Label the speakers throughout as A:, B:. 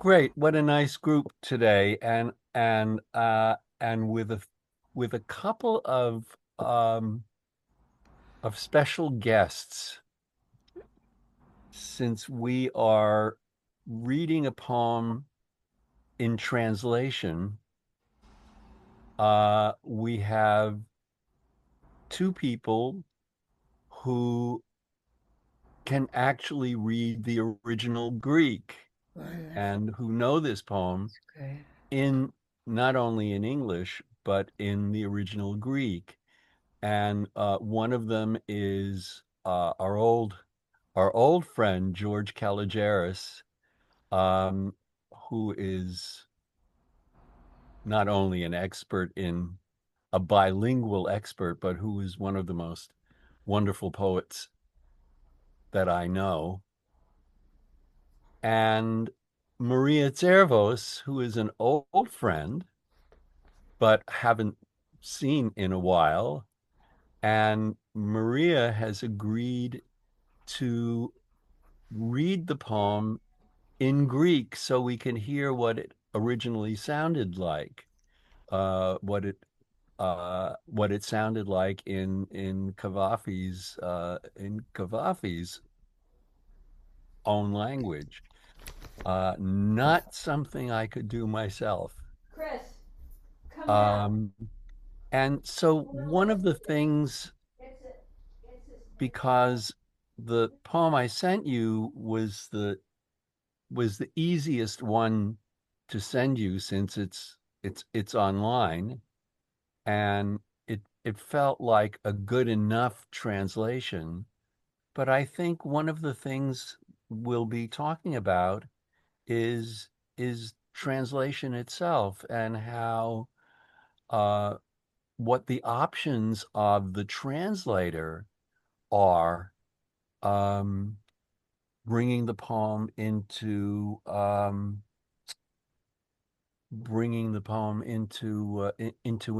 A: Great. What a nice group today. And with a couple of special guests, since we are reading a poem in translation, we have two people who can actually read the original Greek
B: Wonderful.
A: and who know this poem
B: Great.
A: in not only in English, but in the original Greek. And one of them is our old friend George Kalogeris, um, who is not only an expert in a bilingual expert, but who is one of the most wonderful poets that I know. And Maria Zervos, who is an old friend, but haven't seen in a while. And Maria has agreed to read the poem in Greek so we can hear what it originally sounded like, uh, what it what it sounded like in Cavafy's own language. Not something I could do myself.
B: Chris, come down.
A: Um, and so one of the things,
B: It's a,
A: because the poem I sent you was the easiest one to send you since it's online, and it felt like a good enough translation. But I think one of the things we'll be talking about is is translation itself and how uh, what the options of the translator are, um, bringing the poem into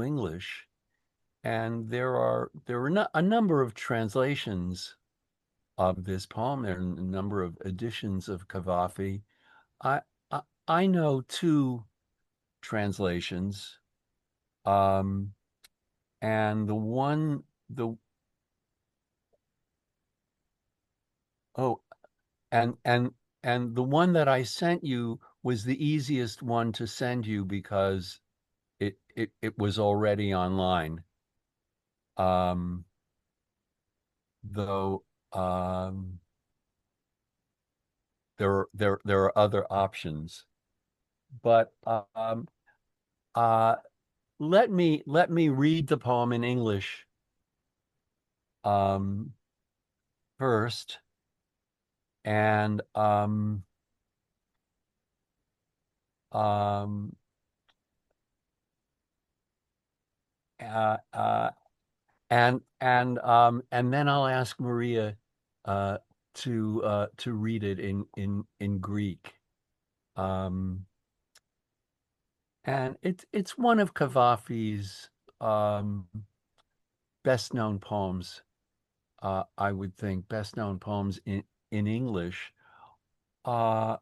A: English. And there are a number of translations of this poem. There are a number of editions of Cavafy. I, I I know two translations, um, and the oh and and and the one that I sent you was the easiest one to send you because it was already online. Um, though there are other options, but uh, let me read the poem in English um, first, and um, uh, uh, and then I'll ask Maria uh, to read it in Greek. Um, and it's one of Cavafy's um, best known poems. I would think best known poems in English. Uh,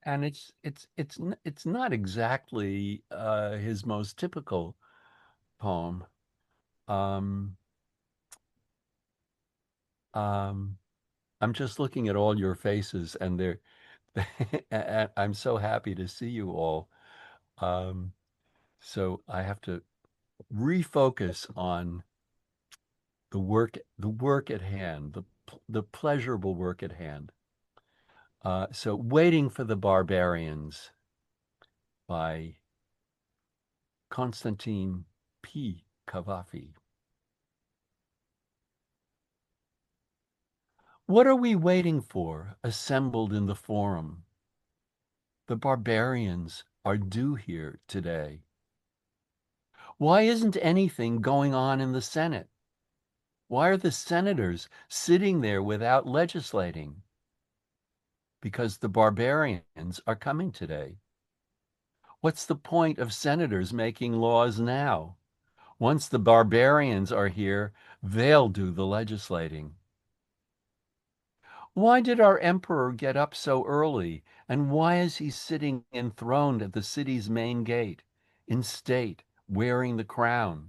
A: and it's not exactly his most typical poem. Um, um, I'm just looking at all your faces, and they're and I'm so happy to see you all. Um, so I have to refocus on the work at hand, the pleasurable work at hand. So Waiting for the Barbarians by Constantine P. Cavafy. What are we waiting for, assembled in the forum? The barbarians are due here today. Why isn't anything going on in the Senate? Why are the senators sitting there without legislating? Because the barbarians are coming today. What's the point of senators making laws now? Once the barbarians are here, they'll do the legislating. Why did our emperor get up so early? And why is he sitting enthroned at the city's main gate, in state, wearing the crown?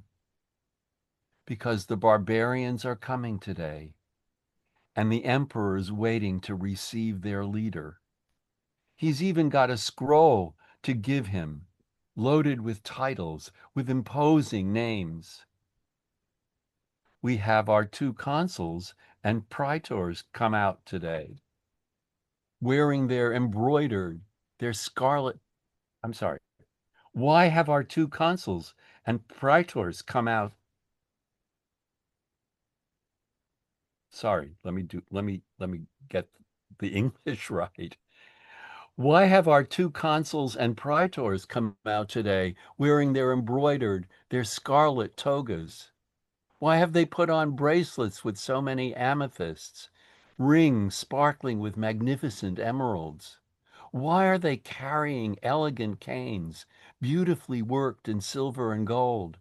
A: Because the barbarians are coming today, and the emperor is waiting to receive their leader. He's even got a scroll to give him, loaded with titles, with imposing names. We have our two consuls and praetors come out today, wearing their embroidered, their scarlet. I'm sorry. Why have our two consuls and praetors come out? Sorry, let me get the English right. Why have our two consuls and praetors come out today wearing their embroidered, their scarlet togas? Why have they put on bracelets with so many amethysts, rings sparkling with magnificent emeralds? Why are they carrying elegant canes, beautifully worked in silver and gold?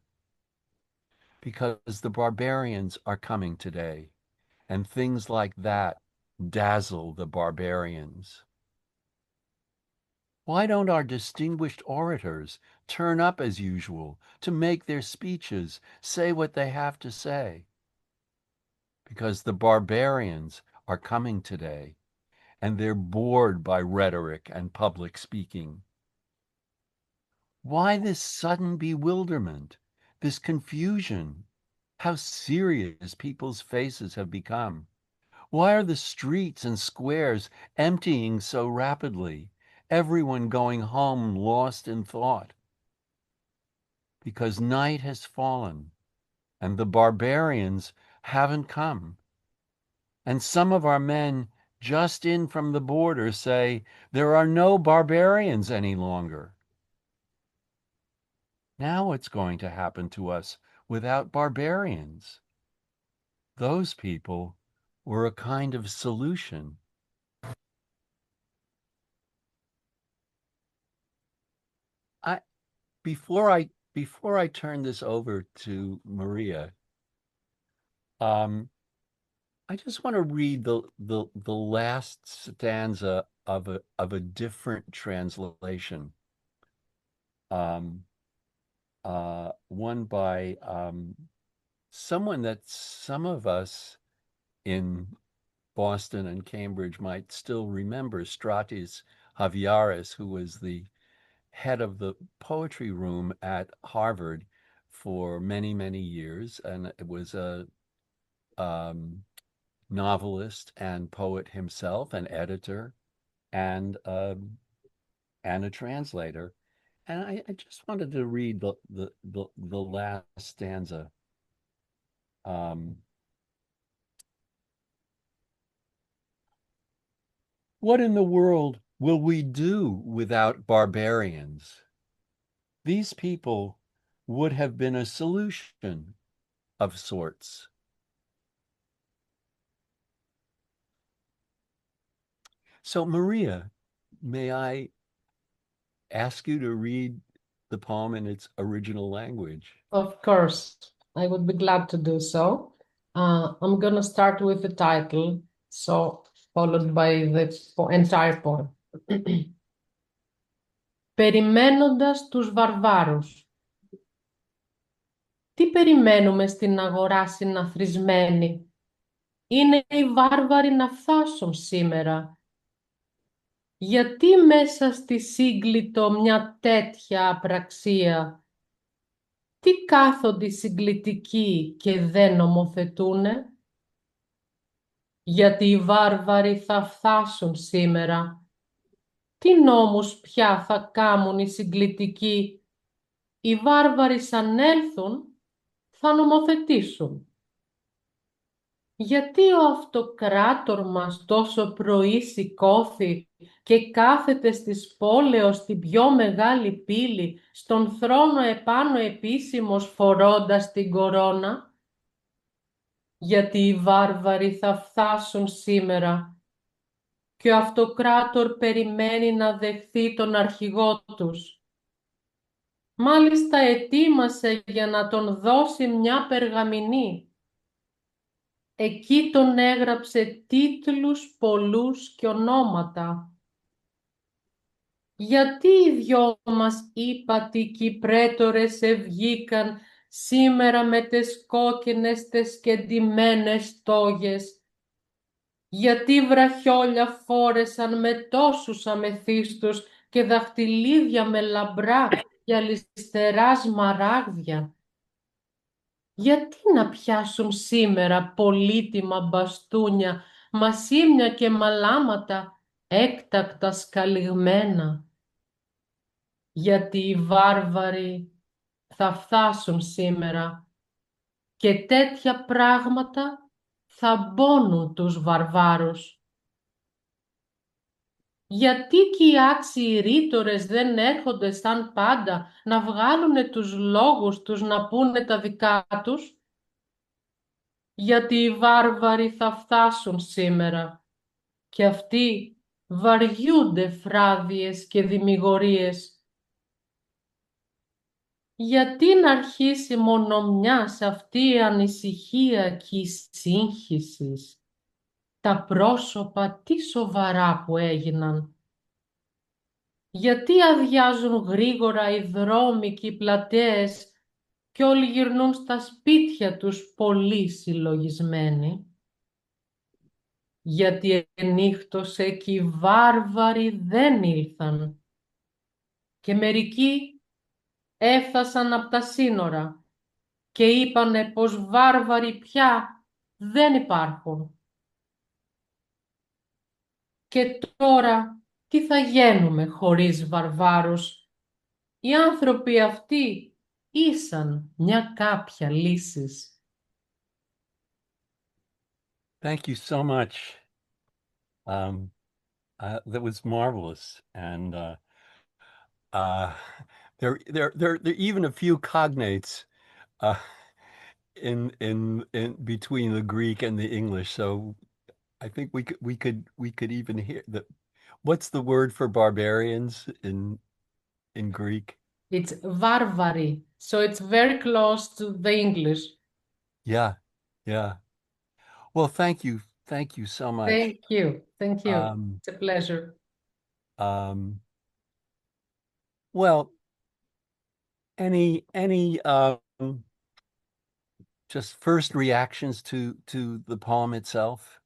A: Because the barbarians are coming today, and things like that dazzle the barbarians. Why don't our distinguished orators turn up as usual to make their speeches, say what they have to say? Because the barbarians are coming today, and they're bored by rhetoric and public speaking. Why this sudden bewilderment, this confusion? How serious people's faces have become. Why are the streets and squares emptying so rapidly? Everyone going home lost in thought. Because night has fallen and the barbarians haven't come. And some of our men just in from the border say there are no barbarians any longer. Now what's going to happen to us without barbarians? Those people were a kind of solution. I before I turn this over to Maria, um, I just want to read the last stanza of a different translation, um, one by someone that some of us in Boston and Cambridge might still remember, Stratis Javiaris, who was the head of the poetry room at Harvard for many, many years, and it was a um, novelist and poet himself, an editor, and and a translator. And I just wanted to read the last stanza. Um, what in the world will we do without barbarians? These people would have been a solution of sorts. So, Maria, may I ask you to read the poem in its original language?
C: Of course, I would be glad to do so. I'm going to start with the title, so followed by the entire poem. Περιμένοντας τους βαρβάρους. Τι περιμένουμε στην αγορά συναθρισμένη? Είναι οι βάρβαροι να φτάσουν σήμερα. Γιατί μέσα στη σύγκλιτο μια τέτοια απραξία? Τι κάθονται συγκλητικοί και δεν νομοθετούνε? Γιατί οι βάρβαροι θα φτάσουν σήμερα. Τι νόμους πια θα κάμουν οι συγκλητικοί? Οι βάρβαροι σαν έλθουν θα νομοθετήσουν. Γιατί ο αυτοκράτορ μας τόσο πρωί σηκώθη και κάθεται στις πόλεως την πιο μεγάλη πύλη, στον θρόνο επάνω επίσημος φορώντας την κορώνα? Γιατί οι βάρβαροι θα φτάσουν σήμερα και ο αυτοκράτορ περιμένει να δεχθεί τον αρχηγό τους. Μάλιστα ετοίμασε για να τον δώσει μια περγαμηνή. Εκεί τον έγραψε τίτλους πολλούς και ονόματα. Γιατί οι δυο μας ύπατικοι πρέτορες ευγήκαν σήμερα με τες κόκκινες τες κεντυμένες τόγες? Γιατί βραχιόλια φόρεσαν με τόσους αμεθύστους και δαχτυλίδια με λαμπρά και αλυστερά σμαράγδια? Γιατί να πιάσουν σήμερα πολύτιμα μπαστούνια, μασίμια και μαλάματα, έκτακτα σκαλιγμένα? Γιατί οι βάρβαροι θα φτάσουν σήμερα και τέτοια πράγματα θα μπώνουν τους βαρβάρους. Γιατί και οι άξιοι ρήτορες δεν έρχονται σαν πάντα να βγάλουνε τους λόγους τους να πούνε τα δικά τους? Γιατί οι βάρβαροι θα φτάσουν σήμερα και αυτοί βαριούνται φράδιες και δημιγορίες. Γιατί να αρχίσει μόνο μιας αυτή η ανησυχία και η σύγχυση, τα πρόσωπα τι σοβαρά που έγιναν? Γιατί αδειάζουν γρήγορα οι δρόμοι και οι πλατείες και όλοι γυρνούν στα σπίτια τους πολύ συλλογισμένοι? Γιατί ενύχτωσε και οι βάρβαροι δεν ήλθαν και μερικοί έφτασαν από τα σύνορα και είπανε πως βάρβαροι πια δεν υπάρχουν. Και τώρα τι θα γίνουμε χωρίς βαρβάρους? Οι άνθρωποι αυτοί ήσαν μια κάποια λύσης.
A: Thank you so much. That was marvelous, and uh, there are even a few cognates uh, in between the Greek and the English. So I think we could even hear the what's the word for barbarians in Greek?
C: It's varvari, so it's very close to the English.
A: Yeah, yeah. Well, thank you so much.
C: Thank you. Thank you.
A: Um,
C: It's a pleasure.
A: well, any just first reactions to the poem itself?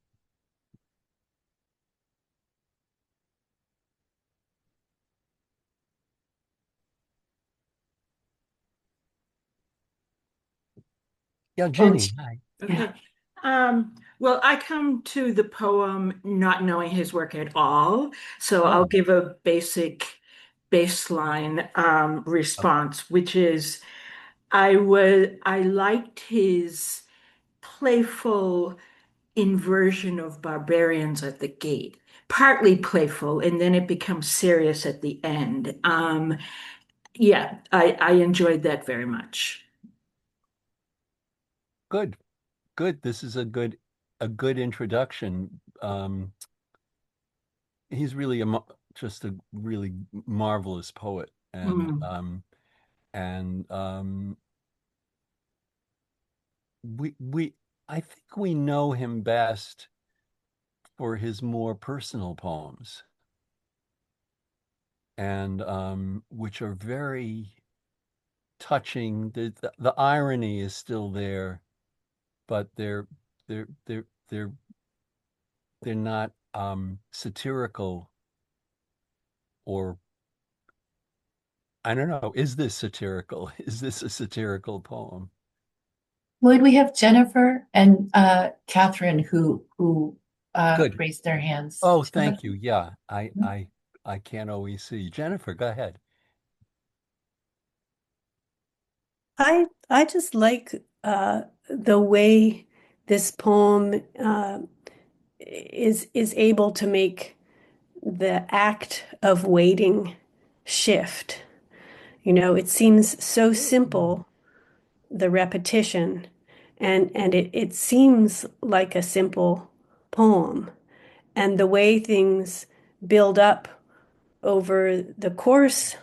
A: Yeah, Ginny. Hi.
D: Okay. Well, I come to the poem not knowing his work at all, so I'll give a basic baseline response, which is I liked his playful inversion of barbarians at the gate, partly playful, and then it becomes serious at the end. Yeah, I enjoyed that very much.
A: Good. Good. This is a good introduction. He's really just a really marvelous poet, and we I think we know him best for his more personal poems, and which are very touching. The irony is still there, but they're they're not satirical, or I don't know. Is this satirical? Is this a satirical poem?
E: Lloyd, we have Jennifer and Catherine who
A: Good.
E: raised their hands.
A: Oh, thank you. Yeah, I can't always see. Jennifer, go ahead.
F: I just like the way this poem is able to make the act of waiting shift. You know, it seems so simple, the repetition, and it seems like a simple poem. And the way things build up over the course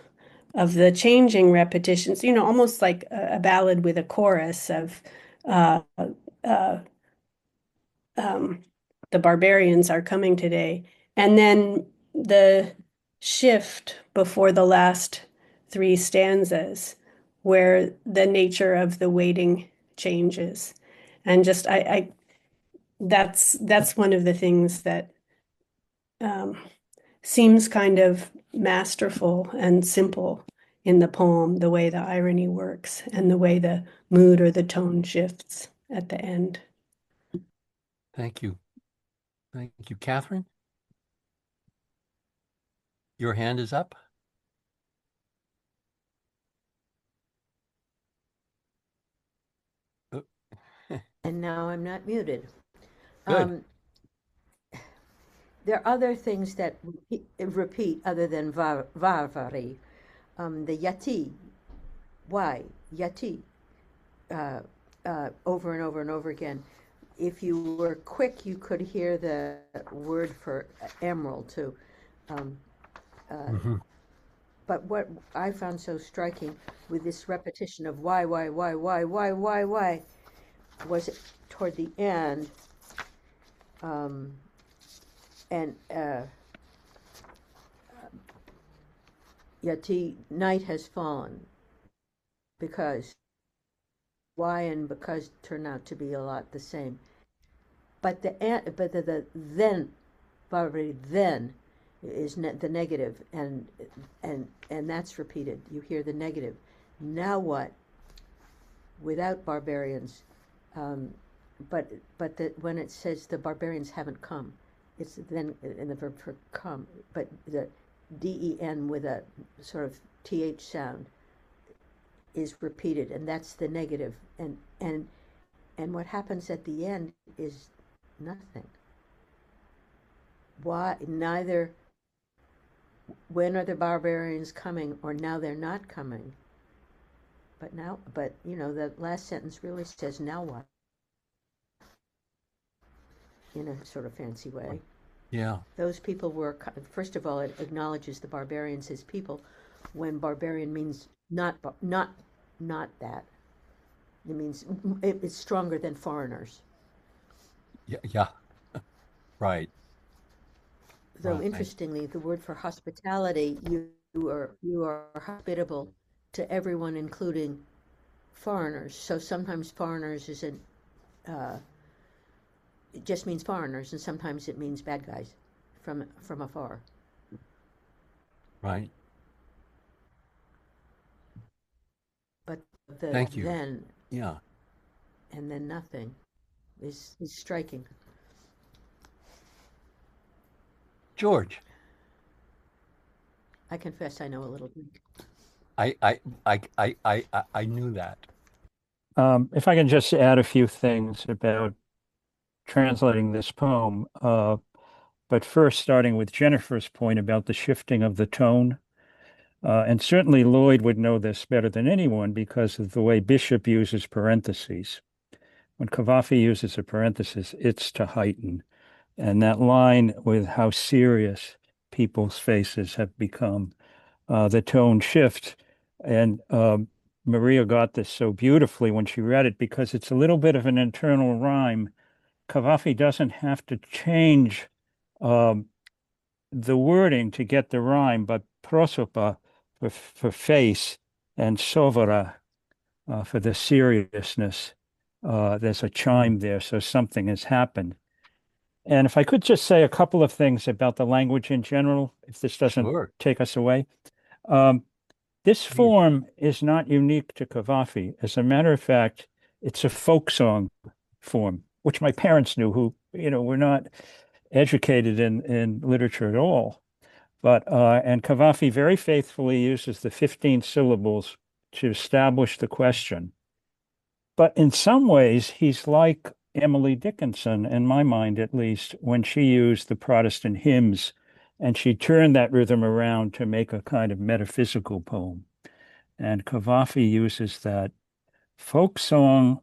F: of the changing repetitions, you know, almost like a ballad with a chorus of the barbarians are coming today. And then the shift before the last three stanzas, where the nature of the waiting changes. And just that's one of the things that seems kind of masterful and simple in the poem, the way the irony works and the way the mood or the tone shifts at the end.
A: Thank you. Thank you. Catherine? Your hand is up.
B: And now I'm not muted.
A: Good.
B: There are other things that repeat other than varvari. The yati, why, yati, over and over and over again. If you were quick, you could hear the word for emerald too. But what I found so striking with this repetition of why, was toward the end, Yati, night has fallen, because why and because turn out to be a lot the same. But the then, Barbary, then is the negative, and that's repeated. You hear the negative. Now what? Without barbarians, but when it says the barbarians haven't come, it's then in the verb for come, but the den with a sort of th sound is repeated, and that's the negative. And what happens at the end is nothing. Why? Neither when are the barbarians coming, or now they're not coming. But the last sentence really says, now what? In a sort of fancy way.
A: Yeah.
B: Those people were, first of all, it acknowledges the barbarians as people, when barbarian means not that. It means it's stronger than foreigners.
A: Yeah. Right.
B: Though
A: Right.
B: interestingly, the word for hospitality, you are hospitable to everyone, including foreigners. So sometimes foreigners isn't, it just means foreigners, and sometimes it means bad guys from afar.
A: Right.
B: But the
A: Thank you.
B: then
A: Yeah.
B: and then nothing is striking.
A: George,
B: I confess I know a little Greek.
A: I knew that.
G: If I can just add a few things about translating this poem, but first starting with Jennifer's point about the shifting of the tone. And certainly Lloyd would know this better than anyone because of the way Bishop uses parentheses. When Cavafy uses a parenthesis, it's to heighten. And that line with how serious people's faces have become, the tone shift. And Maria got this so beautifully when she read it, because it's a little bit of an internal rhyme. Cavafy doesn't have to change the wording to get the rhyme, but prosopa for face and sovara for the seriousness. There's a chime there, so something has happened. And if I could just say a couple of things about the language in general, if this doesn't
A: Sure.
G: take us away. This form is not unique to Cavafy. As a matter of fact, it's a folk song form, which my parents knew, who, were not educated in literature at all. But and Cavafy very faithfully uses the 15 syllables to establish the question. But in some ways, he's like Emily Dickinson, in my mind at least, when she used the Protestant hymns, and she turned that rhythm around to make a kind of metaphysical poem. And Cavafy uses that folk song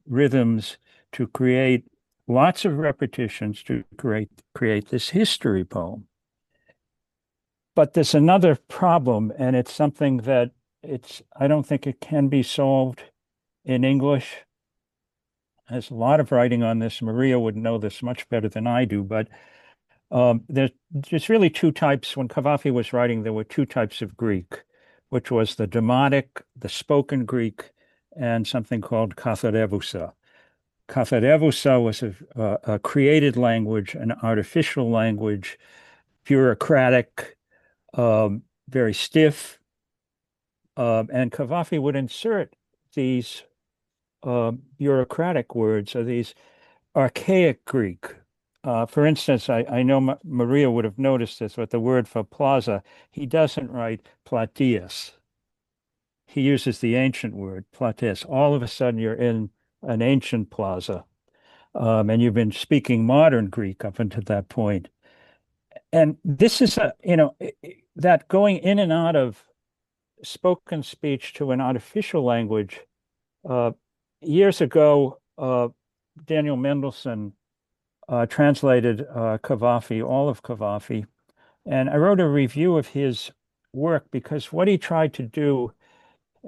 G: rhythms to create lots of repetitions to create this history poem. But there's another problem, and it's something that I don't think it can be solved in English. has a lot of writing on this. Maria would know this much better than I do, but there's really two types. When Cavafy was writing, there were two types of Greek, which was the Demotic, the spoken Greek, and something called Katharevousa. Katharevousa was a created language, an artificial language, bureaucratic, very stiff, and Cavafy would insert these bureaucratic words or these archaic Greek. For instance, I know Maria would have noticed this with the word for plaza. He doesn't write platias. He uses the ancient word platis. All of a sudden, you're in an ancient plaza, and you've been speaking modern Greek up until that point. And this is that going in and out of spoken speech to an artificial language. Years ago, Daniel Mendelsohn translated Cavafy, all of Cavafy, and I wrote a review of his work because what he tried to do,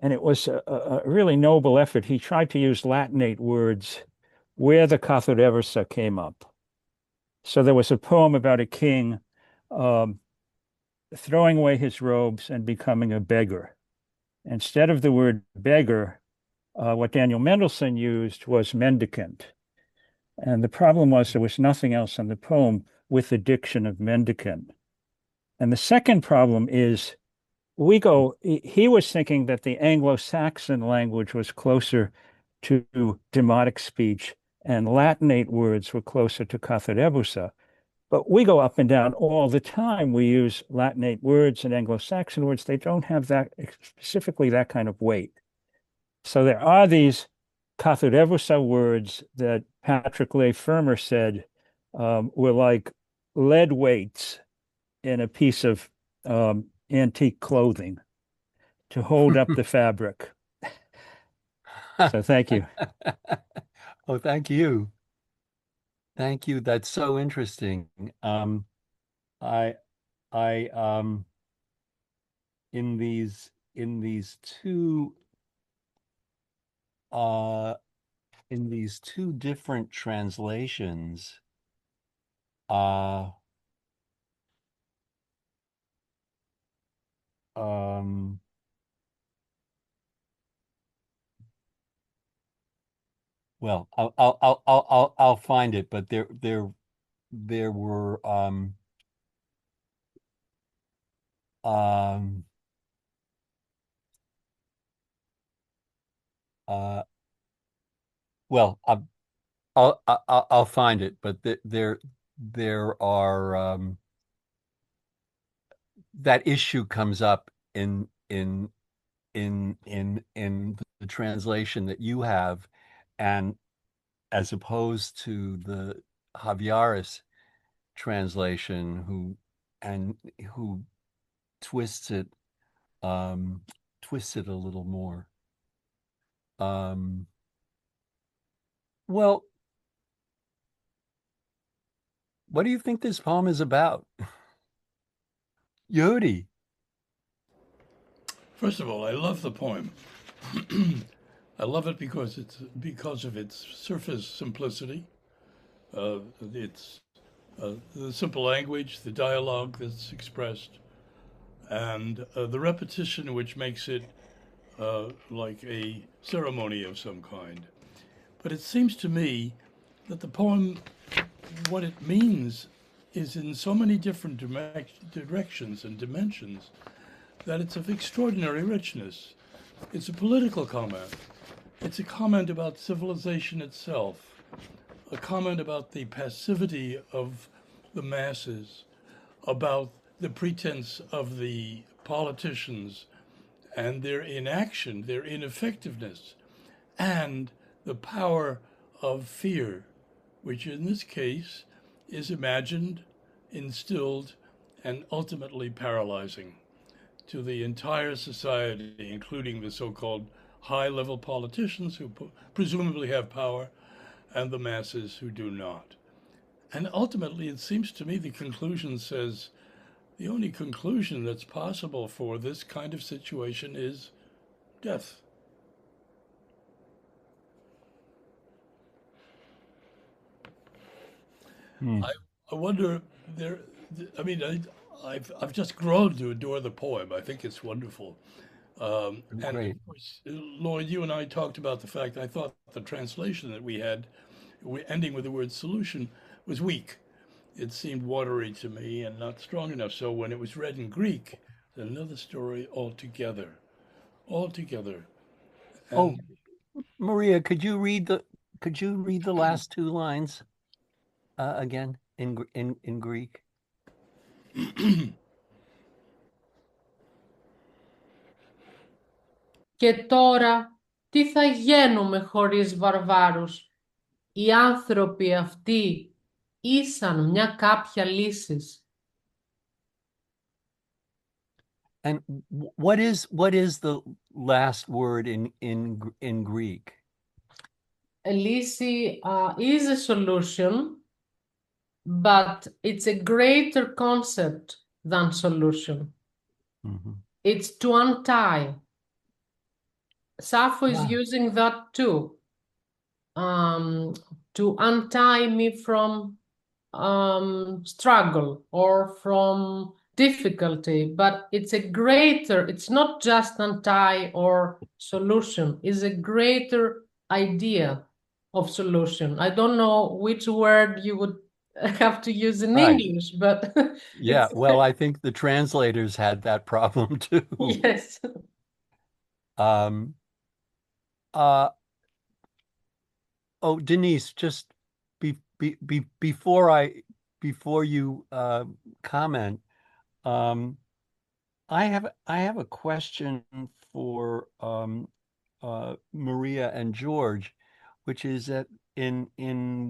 G: and it was a really noble effort, he tried to use Latinate words where the Katharevousa came up. So there was a poem about a king throwing away his robes and becoming a beggar. Instead of the word beggar, what Daniel Mendelsohn used was mendicant. And the problem was there was nothing else in the poem with the diction of mendicant. And the second problem is he was thinking that the Anglo-Saxon language was closer to Demotic speech and Latinate words were closer to Katharevousa. But we go up and down all the time. We use Latinate words and Anglo-Saxon words. They don't have that specifically that kind of weight. So there are these Katharevousa words that Patrick Leigh Fermor said were like lead weights in a piece of antique clothing to hold up the fabric. So thank you.
A: Oh, thank you. Thank you. That's so interesting. I in these two different translations, well, I'll find it, but there were well, I'll find it, but there are that issue comes up in the translation that you have, and as opposed to the Javieris translation, who twists it a little more. Well, what do you think this poem is about? Yodi.
H: First of all, I love the poem. I love it because of its surface simplicity. It's the simple language, the dialogue that's expressed, and the repetition, which makes it like a ceremony of some kind. But it seems to me that the poem, what it means, is in so many different directions and dimensions that it's of extraordinary richness. It's a political comment. It's a comment about civilization itself, a comment about the passivity of the masses, about the pretense of the politicians and their inaction, their ineffectiveness, and the power of fear, which in this case is imagined, instilled, and ultimately paralyzing to the entire society, including the so-called high-level politicians who presumably have power and the masses who do not. And ultimately, it seems to me the conclusion says the only conclusion that's possible for this kind of situation is death.
G: Hmm.
H: I wonder there. I mean, I've just grown to adore the poem. I think it's wonderful. And
A: Great.
H: of course, Lloyd, you and I talked about the fact I thought the translation that we had, ending with the word solution, was weak. It seemed watery to me and not strong enough. So when it was read in Greek, another story altogether, altogether.
A: Oh,
H: And
A: Maria, could you read the last two lines again in Greek?
C: Και τώρα τι θα γίνουμε χωρίς βαρβάρους? Οι άνθρωποι αυτοί ήσαν μια κάποια λύσης.
A: And what is the last word in Greek?
C: A λύση is a solution, but it's a greater concept than solution.
A: Mm-hmm.
C: It's to untie. Sappho is using that too. To untie me from struggle or from difficulty, but it's not just untie or solution, it's a greater idea of solution. I don't know which word you would have to use in
A: Right.
C: English, but
A: Yeah, well, I think the translators had that problem too.
C: yes.
A: Um, uh, oh, Denise, just before you comment, um, I have a question for Maria and George, which is that in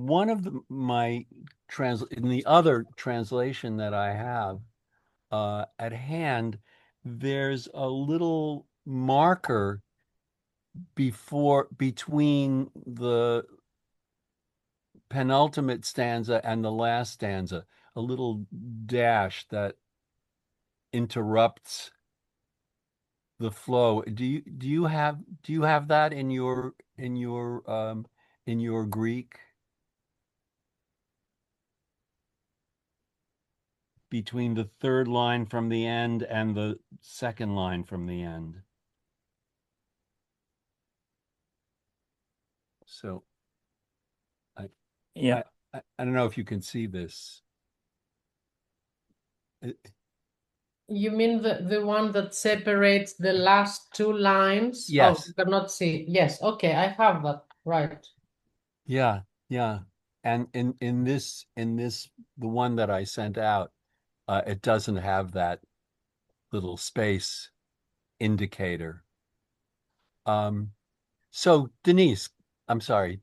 A: one of in the other translation that I have at hand, there's a little marker between the penultimate stanza and the last stanza, a little dash that interrupts the flow. Do you have that in your Greek, between the third line from the end and the second line from the end? So
G: Yeah.
A: I don't know if you can see this.
C: You mean the one that separates the last two lines?
A: Yes.
C: Oh, you cannot see. Yes, okay, I have that. Right.
A: Yeah, yeah. And in this the one that I sent out, it doesn't have that little space indicator. So Denise, I'm sorry.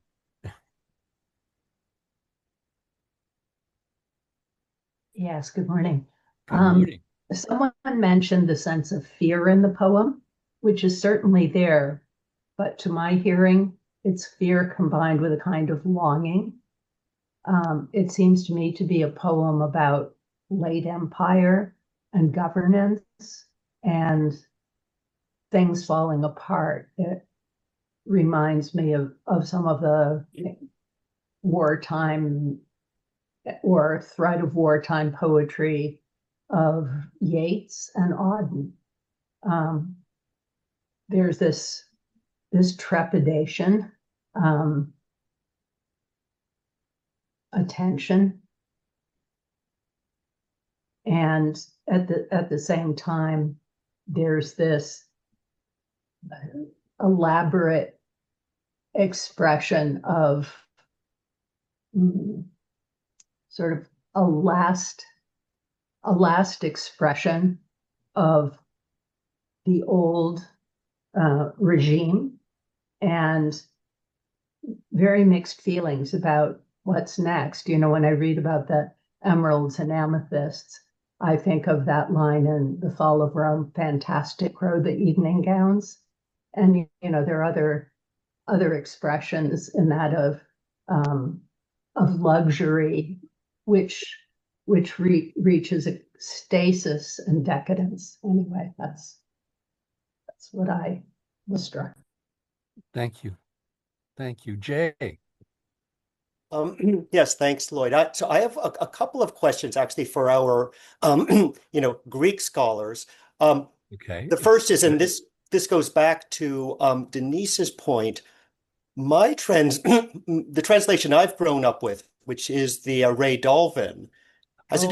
I: Yes, good morning.
A: Good morning.
I: Someone mentioned the sense of fear in the poem, which is certainly there, but to my hearing, it's fear combined with a kind of longing. It seems to me to be a poem about late empire and governance and things falling apart. It reminds me of some of the wartime or threat of wartime poetry of Yeats and Auden. There's this trepidation, attention, and at the same time, there's this elaborate expression of sort of a last expression of the old regime, and very mixed feelings about what's next. You know, when I read about the emeralds and amethysts, I think of that line in The Fall of Rome, fantastic grow the evening gowns. And, you know, there are other expressions in that of luxury, which reaches a stasis and decadence. Anyway, that's what I was struck.
A: Thank you. Thank you. Jay.
J: Yes, thanks, Lloyd. So I have a couple of questions actually for our, Greek scholars.
A: Okay.
J: The first is, and this goes back to Denise's point. The translation I've grown up with, which is the Ray Dalvin, has a
A: Oh,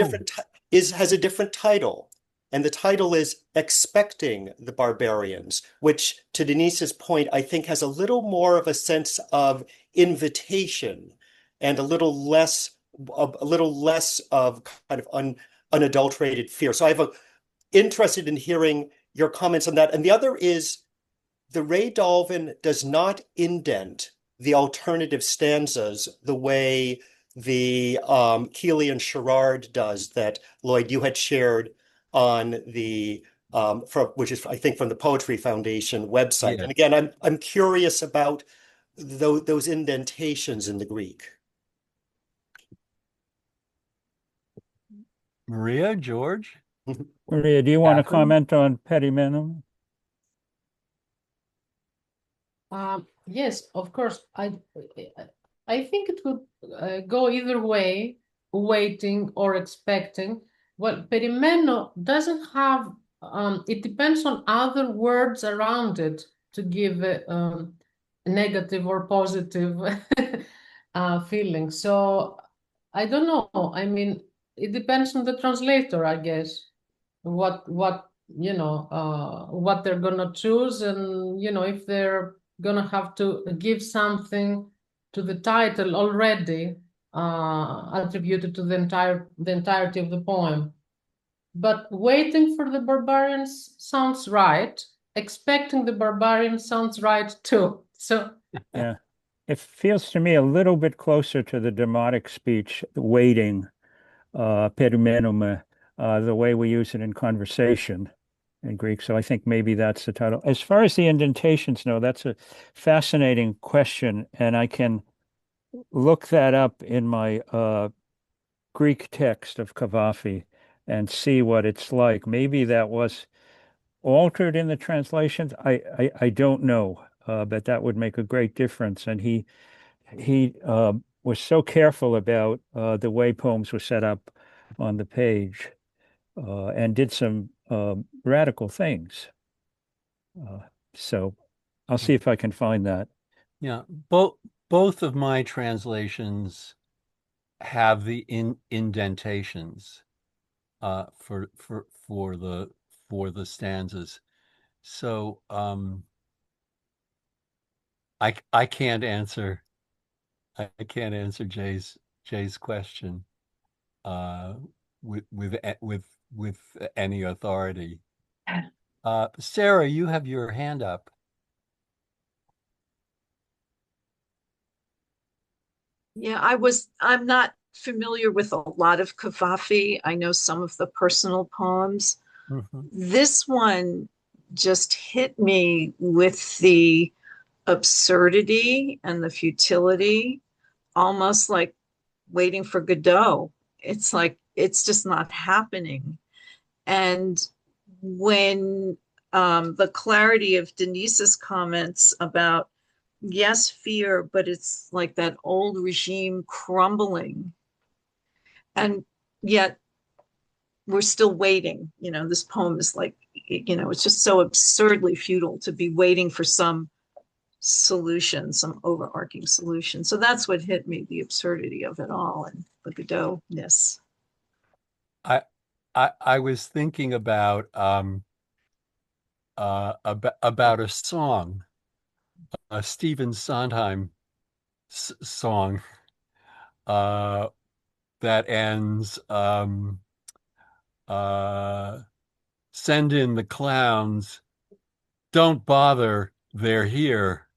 J: different title, and the title is "Expecting the Barbarians," which, to Denise's point, I think has a little more of a sense of invitation and a little less of kind of unadulterated fear. So interested in hearing your comments on that. And the other is the Ray Dalvin does not indent the alternative stanzas the way the Keeley and Sherrard does that, Lloyd, you had shared on which is, I think, from the Poetry Foundation website.
A: yeah.
J: And again, I'm curious about those indentations in the Greek.
A: Maria, George,
G: Maria, do you want to
A: Catherine?
G: comment on Perimenum?
C: Yes, of course. I think it could go either way, waiting or expecting. Well, perimeno doesn't have, it depends on other words around it to give a negative or positive feeling. So I don't know. I mean, it depends on the translator, I guess, what what they're gonna choose, and if they're gonna have to give something to the title already attributed to the entirety of the poem. But waiting for the barbarians sounds right. Expecting the barbarians sounds right too. So
G: Yeah. It feels to me a little bit closer to the Demotic speech, waiting, perimenome, the way we use it in conversation in Greek. So I think maybe that's the title. As far as the indentations, no, that's a fascinating question, and I can look that up in my Greek text of Cavafy and see what it's like. Maybe that was altered in the translations. I don't know, but that would make a great difference. And he was so careful about the way poems were set up on the page, and did some radical things. So I'll see if I can find that.
A: Yeah, both of my translations have the indentations for the stanzas. So I can't answer Jay's question with any authority. Sarah, you have your hand up.
K: Yeah, I'm not familiar with a lot of Cavafy. I know some of the personal poems.
A: Mm-hmm.
K: This one just hit me with the absurdity and the futility, almost like waiting for Godot. It's like, it's just not happening. And when the clarity of Denise's comments about, yes, fear, but it's like that old regime crumbling. And yet we're still waiting. This poem is like, it's just so absurdly futile to be waiting for some solution, some overarching solution. So that's what hit me, the absurdity of it all and the Godot-ness.
A: I was thinking about a song, a Stephen Sondheim song that ends send in the clowns, don't bother, they're here.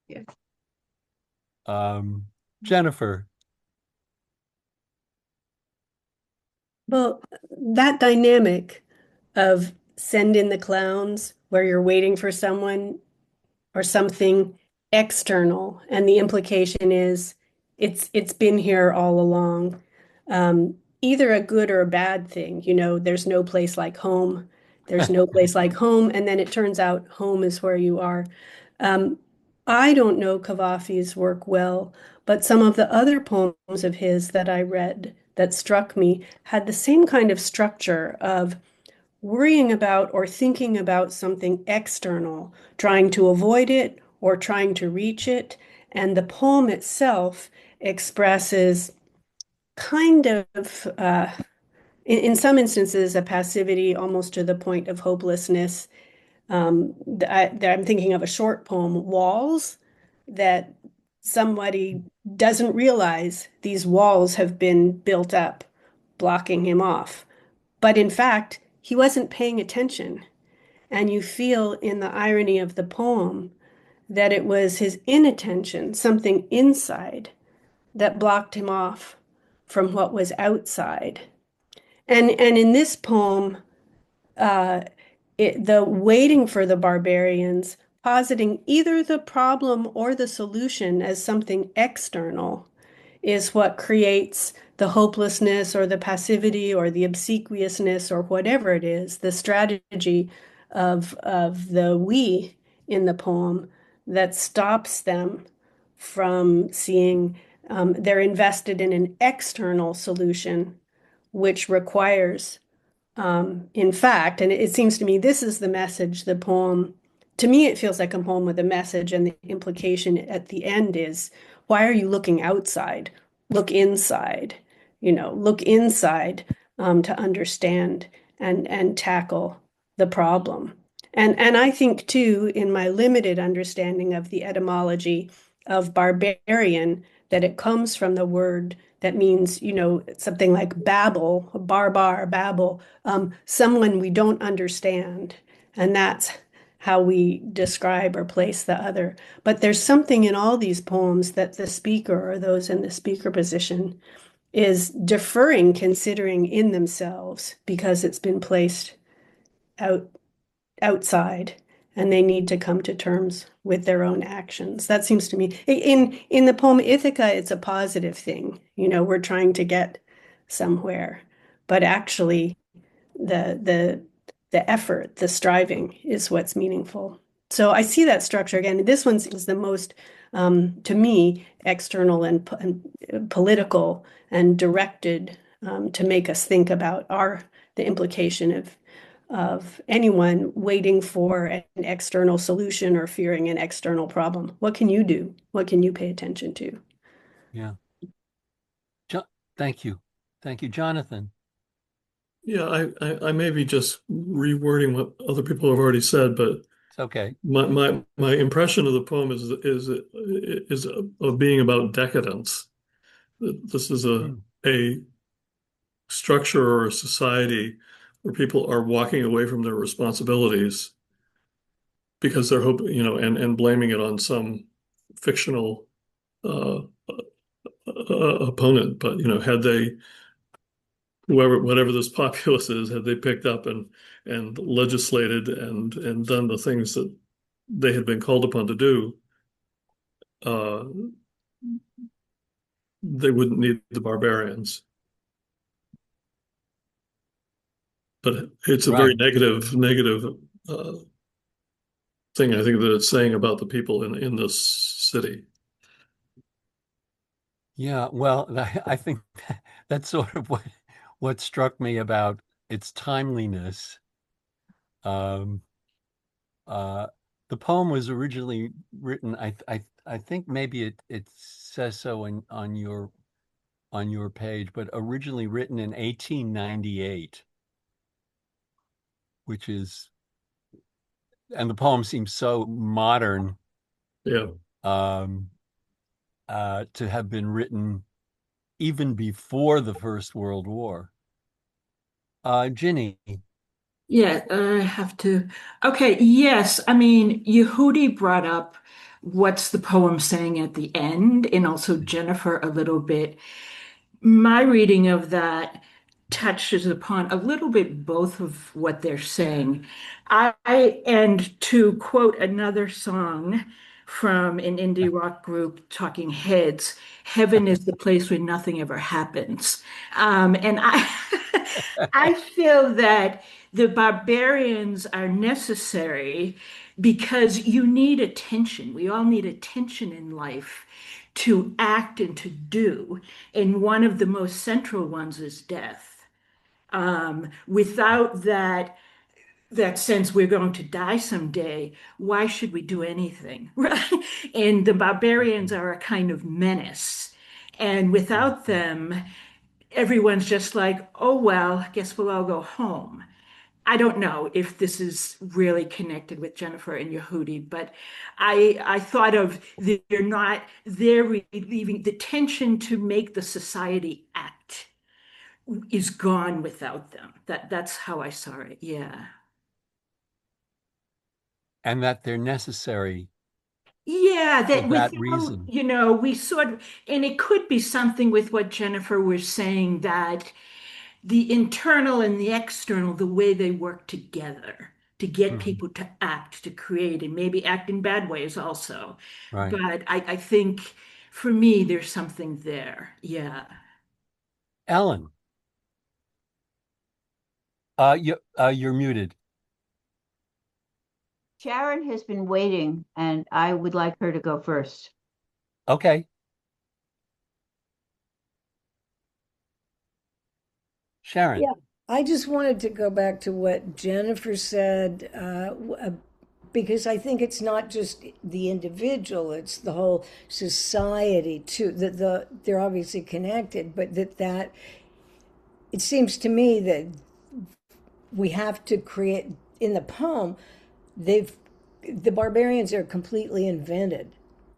K: Yeah.
A: Jennifer.
F: Well, that dynamic of send in the clowns, where you're waiting for someone or something external, and the implication is it's been here all along. Either a good or a bad thing. There's no place like home. There's no place like home, and then it turns out home is where you are. I don't know Cavafy's work well, but some of the other poems of his that I read that struck me had the same kind of structure of worrying about or thinking about something external, trying to avoid it or trying to reach it. And the poem itself expresses kind of, in some instances, a passivity almost to the point of hopelessness. I'm thinking of a short poem, Walls, that somebody doesn't realize these walls have been built up, blocking him off. But in fact, he wasn't paying attention. And you feel in the irony of the poem that it was his inattention, something inside, that blocked him off from what was outside. And in this poem, uh, the waiting for the barbarians, positing either the problem or the solution as something external, is what creates the hopelessness or the passivity or the obsequiousness or whatever it is, the strategy of the we in the poem that stops them from seeing they're invested in an external solution, which requires, in fact, and it seems to me this is the message, the poem. To me, it feels like a poem with a message, and the implication at the end is, why are you looking outside? Look inside, look inside to understand and tackle the problem. And I think too, in my limited understanding of the etymology of barbarian, that it comes from the word that means, something like babble, barbar, babble, someone we don't understand. And that's how we describe or place the other. But there's something in all these poems that the speaker or those in the speaker position is deferring, considering in themselves because it's been placed outside and they need to come to terms with their own actions. That seems to me, in the poem Ithaca, it's a positive thing. We're trying to get somewhere, but actually the effort, the striving is what's meaningful. So I see that structure again. This one is the most, to me, external and political and directed to make us think about the implication of anyone waiting for an external solution or fearing an external problem. What can you do? What can you pay attention to?
A: Yeah. Thank you. Thank you, Jonathan.
L: Yeah, I may be just rewording what other people have already said, but
A: it's okay.
L: My impression of the poem is of being about decadence. This is a structure or a society where people are walking away from their responsibilities because they're hoping, and blaming it on some fictional opponent. But had they, whatever this populace is, had they picked up and legislated and done the things that they had been called upon to do, they wouldn't need the barbarians. But it's a very negative thing, I think, that it's saying about the people in this city.
A: Yeah, well, I think that's sort of what struck me about its timeliness. The poem was originally written, I think maybe it says so on your page, but originally written in 1898, which is, and the poem seems so modern.
L: Yeah.
A: To have been written even before the First World War. Ginny.
D: Yeah, I have to. Okay, yes. I mean, Yehudi brought up what's the poem saying at the end, and also Jennifer a little bit. My reading of that touches upon a little bit both of what they're saying. And to quote another song from an indie rock group, Talking Heads, heaven is the place where nothing ever happens. And I feel that the barbarians are necessary because you need attention. We all need attention in life to act and to do. And one of the most central ones is death. Without that sense we're going to die someday, why should we do anything? Right? And the barbarians are a kind of menace. And without them, everyone's just like, oh, well, guess we'll all go home. I don't know if this is really connected with Jennifer and Yehudi, but I thought of they're relieving the tension to make the society act is gone without them. That's how I saw it. Yeah.
A: And that they're necessary
D: Yeah,
A: for
D: that
A: that
D: without,
A: reason.
D: we sort of, and it could be something with what Jennifer was saying, that the internal and the external, the way they work together to get people to act, to create, and maybe act in bad ways also.
A: Right.
D: But I think for me, there's something there. Yeah.
A: Ellen, you're muted.
M: Sharon has been waiting, and I would like her to go first.
A: Okay. Sharon.
N: Yeah, I just wanted to go back to what Jennifer said, because I think it's not just the individual, it's the whole society too. They're obviously connected, but that it seems to me that we have to create in the poem, the barbarians are completely invented.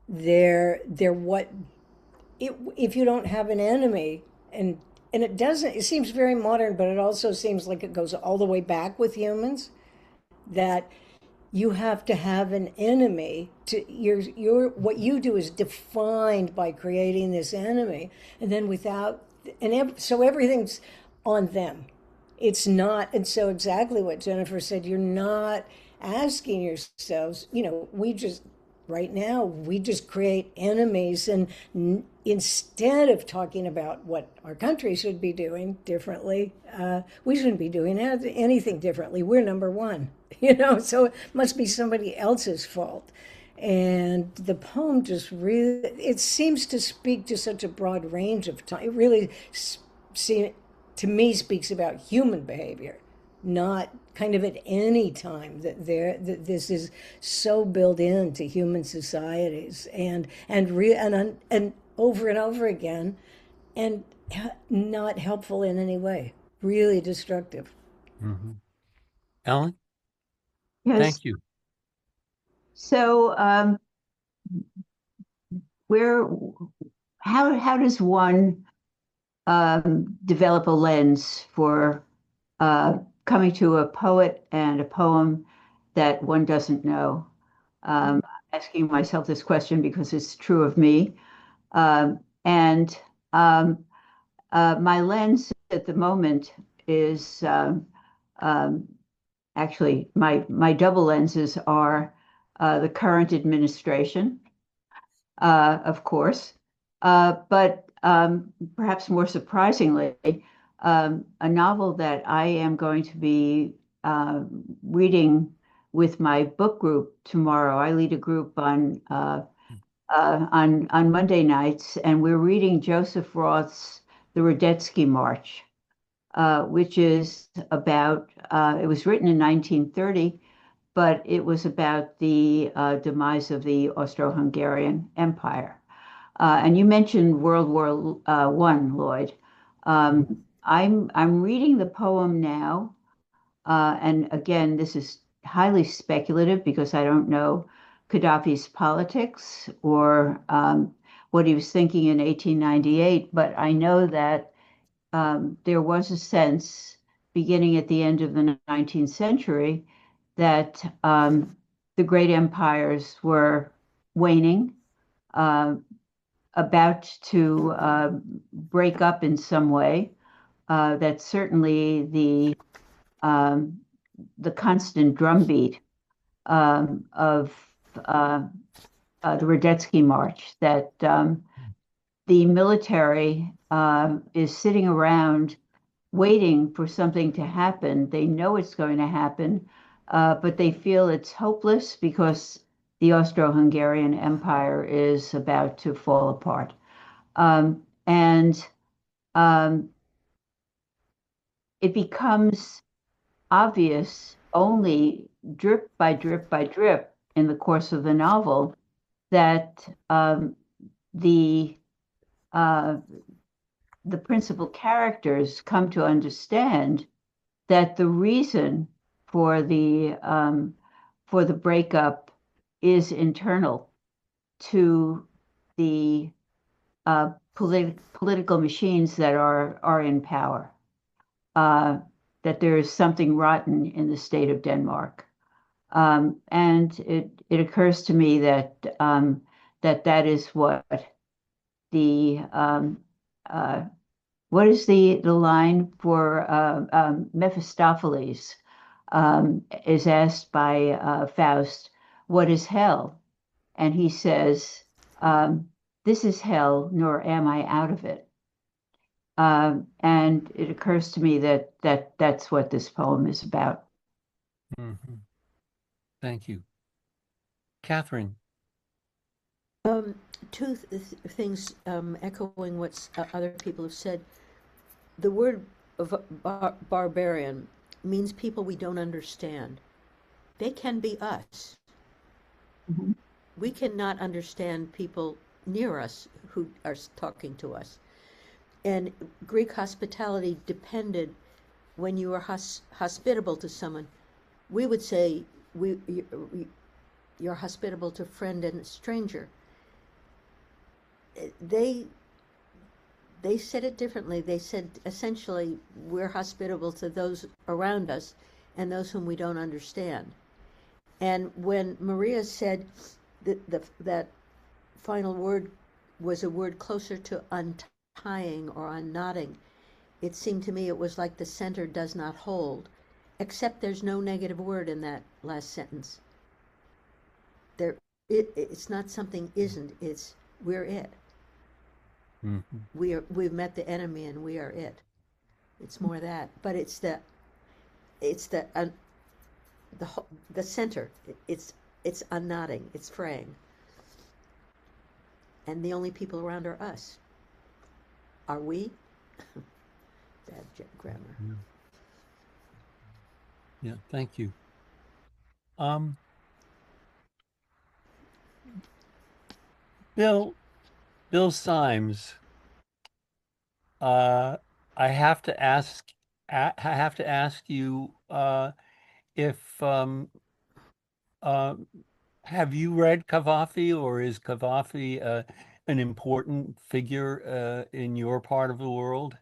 N: They're what if you don't have an enemy, and it seems very modern, but it also seems like it goes all the way back with humans, that you have to have an enemy to your what you do is defined by creating this enemy, and then so everything's on them. It's not, and so exactly what Jennifer said, you're not asking yourselves, right now we just create enemies, and instead of talking about what our country should be doing differently, we shouldn't be doing anything differently. We're number one, so it must be somebody else's fault. And the poem just really, it seems to speak to such a broad range of time. It really to me speaks about human behavior, not kind of at any time that this is so built into human societies, and over and over again, and not helpful in any way, really destructive.
A: Ellen?
M: Yes.
A: Thank you.
M: So how does one develop a lens for coming to a poet and a poem that one doesn't know? Asking myself this question because it's true of me. And my lens at the moment is actually my double lenses are the current administration, of course, but perhaps more surprisingly, a novel that I am going to be reading with my book group tomorrow. I lead a group on Monday nights, and we're reading Joseph Roth's The Radetzky March, which is about, it was written in 1930, but it was about the demise of the Austro-Hungarian Empire. And you mentioned World War I, Lloyd. I'm reading the poem now, and again, this is highly speculative because I don't know Gaddafi's politics or what he was thinking in 1898, but I know that there was a sense beginning at the end of the 19th century that the great empires were waning, about to break up in some way. That certainly the constant drumbeat of the Radetzky March, that the military is sitting around waiting for something to happen. They know it's going to happen, but they feel it's hopeless because the Austro-Hungarian Empire is about to fall apart. And it becomes obvious only drip by drip by drip in the course of the novel that the principal characters come to understand that the reason for the breakup is internal to the political machines that are in power. That there is something rotten in the state of Denmark, and it occurs to me that that is what the what is the line for Mephistopheles is asked by Faust, "What is hell?" And he says, "This is hell, nor am I out of it." And it occurs to me that that's what this poem is about.
A: Mm-hmm. Thank you. Catherine.
B: Two things echoing what other people have said. The word barbarian means people we don't understand. They can be us.
M: Mm-hmm.
B: We cannot understand people near us who are talking to us. And Greek hospitality depended, when you were hospitable to someone, we would say you're hospitable to friend and stranger. They said it differently. They said essentially we're hospitable to those around us and those whom we don't understand. And when Maria said that final word was a word closer to untying or unknotting, it seemed to me it was like the center does not hold, except there's no negative word in that last sentence. It's not something isn't, it's we're it. Mm-hmm. We've met the enemy and we are it. It's more that, but it's the center. It's unknotting. It's fraying. And the only people around are us. Are we? Bad grammar.
A: Yeah. Thank you. Bill Symes. I have to ask you if have you read Cavafy, or is Cavafy an important figure in your part of the world?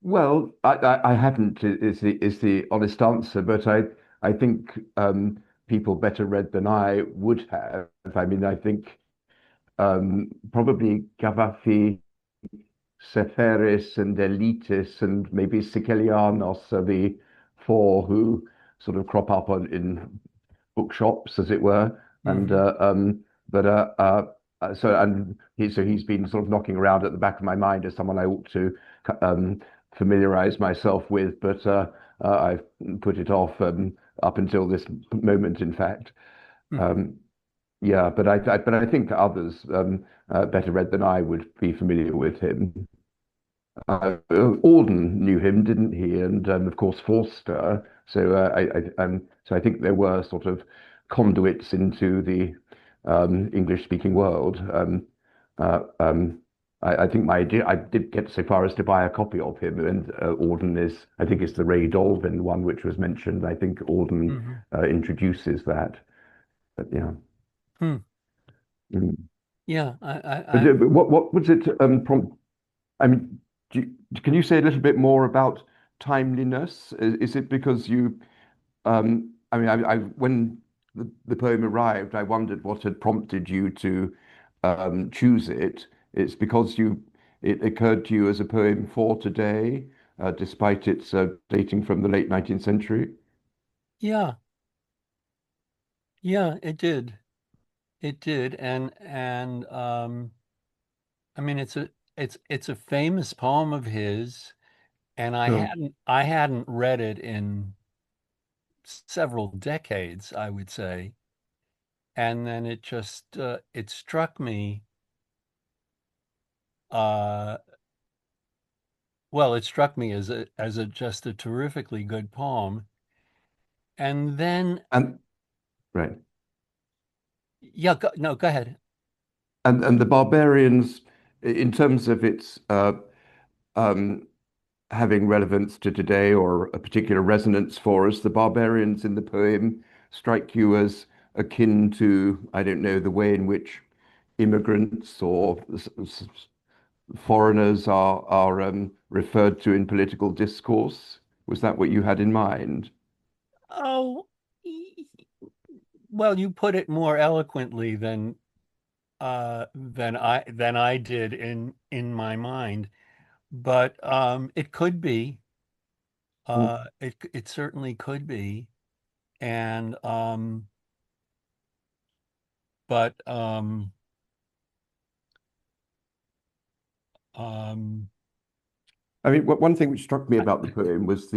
O: Well, I haven't is the honest answer, but I think people better read than I would have. I mean, I think probably Cavafy, Seferis, and Elitis, and maybe Sikelianos are the four who sort of crop up in bookshops, as it were. And he's been sort of knocking around at the back of my mind as someone I ought to familiarize myself with, but I've put it off up until this moment, in fact. Yeah, but I think others better read than I would be familiar with him. Auden knew him, didn't he? And of course Forster. So I think there were sort of conduits into the English-speaking world. I think I did get so far as to buy a copy of him, and Auden I think it's the Ray Dolvin one which was mentioned. I think Auden introduces that. But yeah.
A: Yeah,
O: But what was it prompt? I mean, can you say a little bit more about timeliness? Is it because you, I mean, when the poem arrived, I wondered what had prompted you to choose it. It's because it occurred to you as a poem for today, despite its dating from the late 19th century.
A: Yeah, it did. It did, and I mean, it's a famous poem of his. and
O: Sure.
A: I hadn't read it in several decades, I would say. And then it just it struck me uh well, it struck me as a just a terrifically good poem. And then
O: And right.
A: yeah, no, go ahead.
O: And the Barbarians, in terms of its um, having relevance to today or a particular resonance for us, the Barbarians in the poem strike you as akin to, I don't know, the way in which immigrants or foreigners are referred to in political discourse. Was that what you had in mind?
A: Oh, well, you put it more eloquently than I did in my mind. But it could be. It certainly could be. And but um
O: I mean, one thing which struck me about the poem was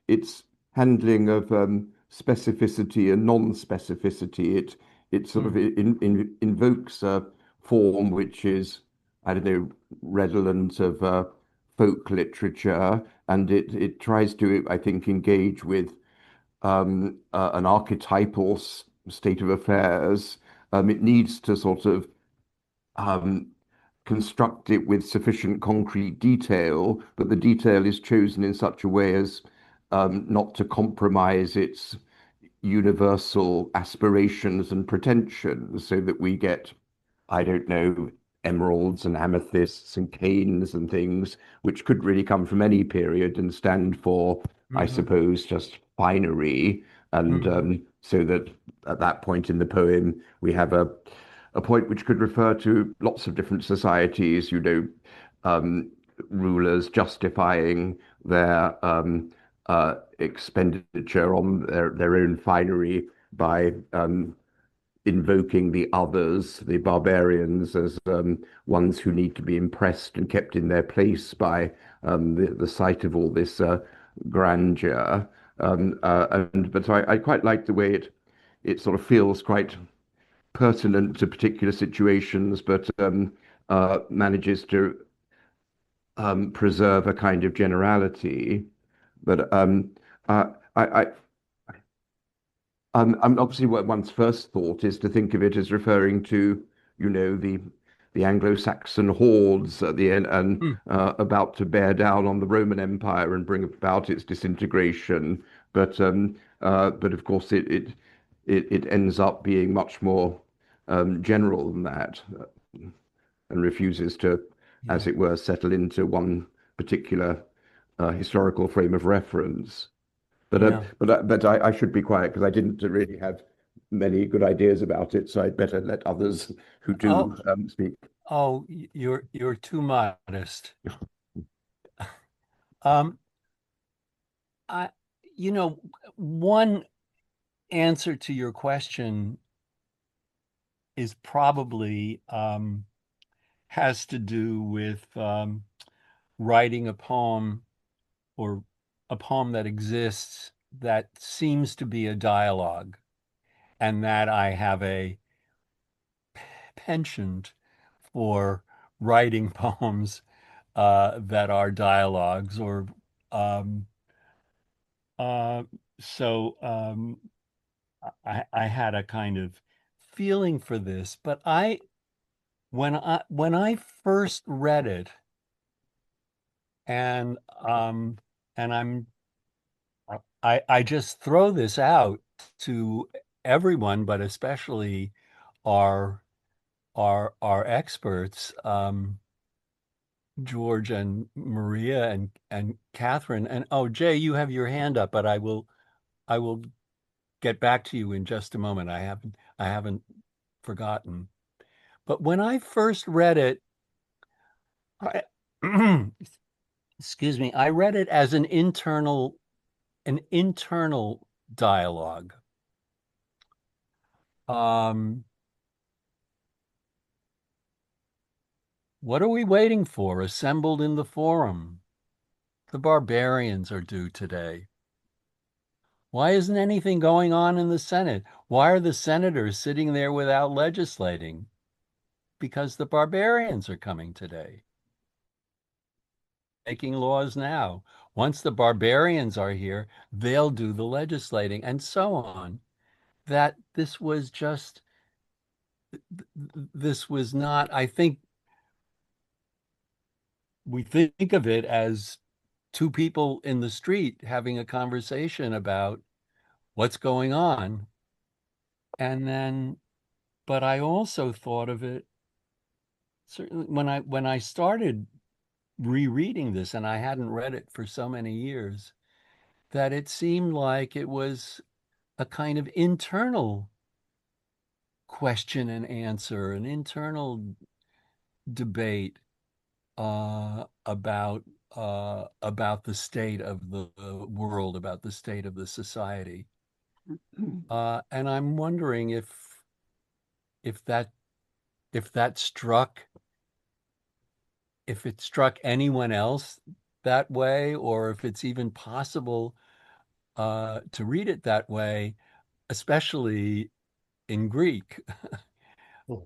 O: its handling of specificity and non-specificity. It sort of invokes a form which is, I don't know, redolent of folk literature, and it tries to, I think, engage with an archetypal state of affairs. It needs to sort of um, construct it with sufficient concrete detail, but the detail is chosen in such a way as not to compromise its universal aspirations and pretensions, so that we get, I don't know, emeralds and amethysts and canes and things, which could really come from any period and stand for, I suppose, just finery. And so that at that point in the poem, we have a point which could refer to lots of different societies, um, rulers justifying their expenditure on their own finery by invoking the others, the barbarians, as ones who need to be impressed and kept in their place by the sight of all this grandeur. But I quite like the way it sort of feels quite pertinent to particular situations, but manages to preserve a kind of generality. But uh, I, obviously, what one's first thought is to think of it as referring to, the Anglo-Saxon hordes at the end and about to bear down on the Roman Empire and bring about its disintegration. But of course, it ends up being much more general than that, and refuses to, as it were, settle into one particular historical frame of reference. But I should be quiet because I didn't really have many good ideas about it, so I'd better let others who do speak.
A: Oh, you're too modest. Um, I, one answer to your question is probably has to do with writing a poem or a poem that exists that seems to be a dialogue, and that I have a penchant for writing poems that are dialogues or um, uh, so I had a kind of feeling for this, but when I first read it, and and I just throw this out to everyone, but especially our our experts, George and Maria and Catherine. And oh, Jay, you have your hand up, but I will get back to you in just a moment. I haven't forgotten. But when I first read it, I, excuse me, I read it as an internal dialogue. Um, what are we waiting for? Assembled in the forum, The barbarians are due today. Why isn't anything going on in the Senate? Why are the senators sitting there without legislating? Because the barbarians are coming today. Making laws now. Once the barbarians are here, they'll do the legislating, and so on. That this was not, I think we think of it as two people in the street having a conversation about what's going on. And then, but I also thought of it, certainly when I started rereading this, and I hadn't read it for so many years, that it seemed like it was a kind of internal question and answer, an internal debate about the state of the world, about the state of the society. And I'm wondering if that struck if it struck anyone else that way, or if it's even possible to read it that way, especially in Greek.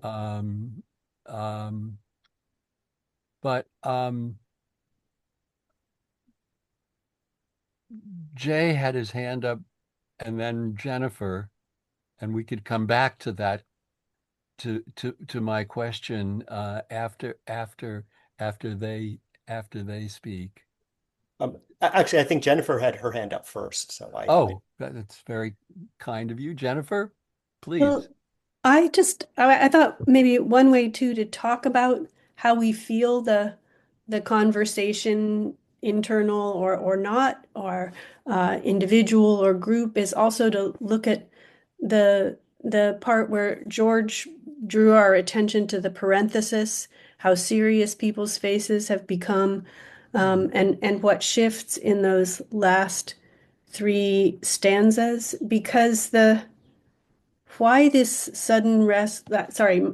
A: um, um, but Jay had his hand up, and then Jennifer, and we could come back to that to my question after they speak.
J: Actually, I think Jennifer had her hand up first, so
A: Oh, that's very kind of you, Jennifer. Please.
F: Well, I thought maybe one way too to talk about how we feel the conversation, internal or not, or individual or group, is also to look at the part where George drew our attention to the parenthesis, how serious people's faces have become, and what shifts in those last three stanzas, because why this sudden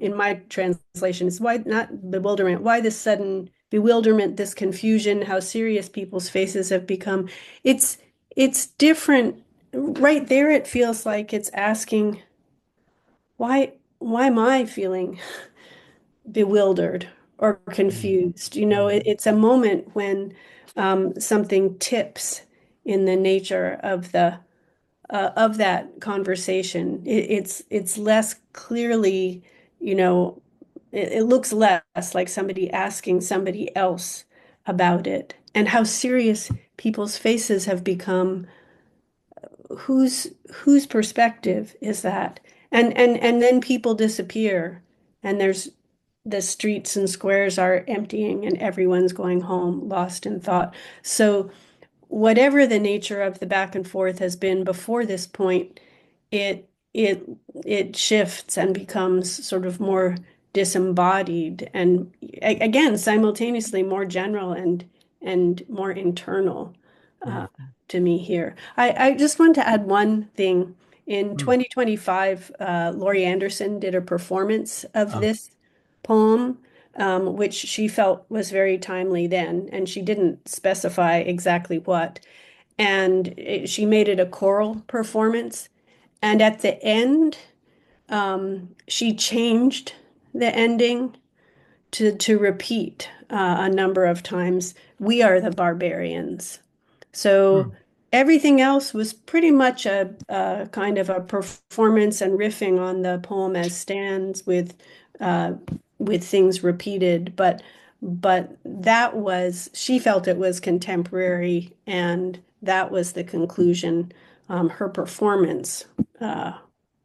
F: in my translation, is why not bewilderment, why this sudden bewilderment, this confusion, how serious people's faces have become. It's different. Right there, it feels like it's asking, why am I feeling bewildered or confused? It's a moment when something tips in the nature of that conversation. It's less clearly, it looks less like somebody asking somebody else about it, and how serious people's faces have become. Whose perspective is that? And then people disappear, and the streets and squares are emptying, and everyone's going home lost in thought. So whatever the nature of the back and forth has been before this point, it shifts and becomes sort of more disembodied, and again simultaneously more general and more internal to me here. I just want to add one thing. In 2025, Laurie Anderson did a performance of this poem, which she felt was very timely then, and she didn't specify exactly what. And she made it a choral performance. And at the end, she changed the ending to repeat a number of times, "We are the barbarians." So everything else was pretty much a kind of a performance and riffing on the poem as stands, with things repeated, but that was, she felt it was contemporary, and that was the conclusion. Her performance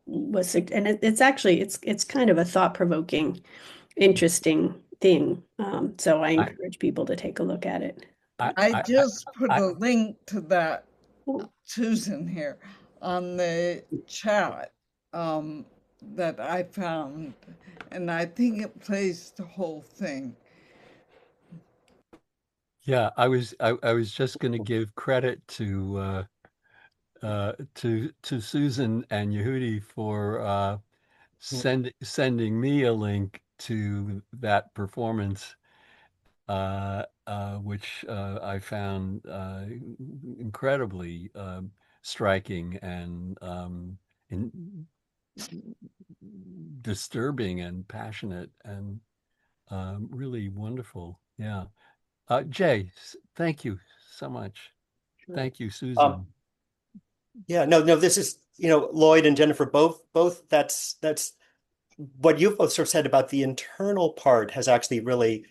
F: was, and it's actually it's kind of a thought-provoking, interesting thing. So I encourage people to take a look at it.
P: I just put a link to that, Susan, here on the chat that I found, and I think it plays the whole thing.
A: Yeah, I was just going to give credit to Susan and Yehudi for sending me a link to that performance. which I found incredibly striking and disturbing and passionate and really wonderful. Yeah. Jay, thank you so much.
J: Sure.
A: Thank you, Susan.
J: Yeah, no, this is, Lloyd and Jennifer, both that's what you've both sort of said about the internal part has actually really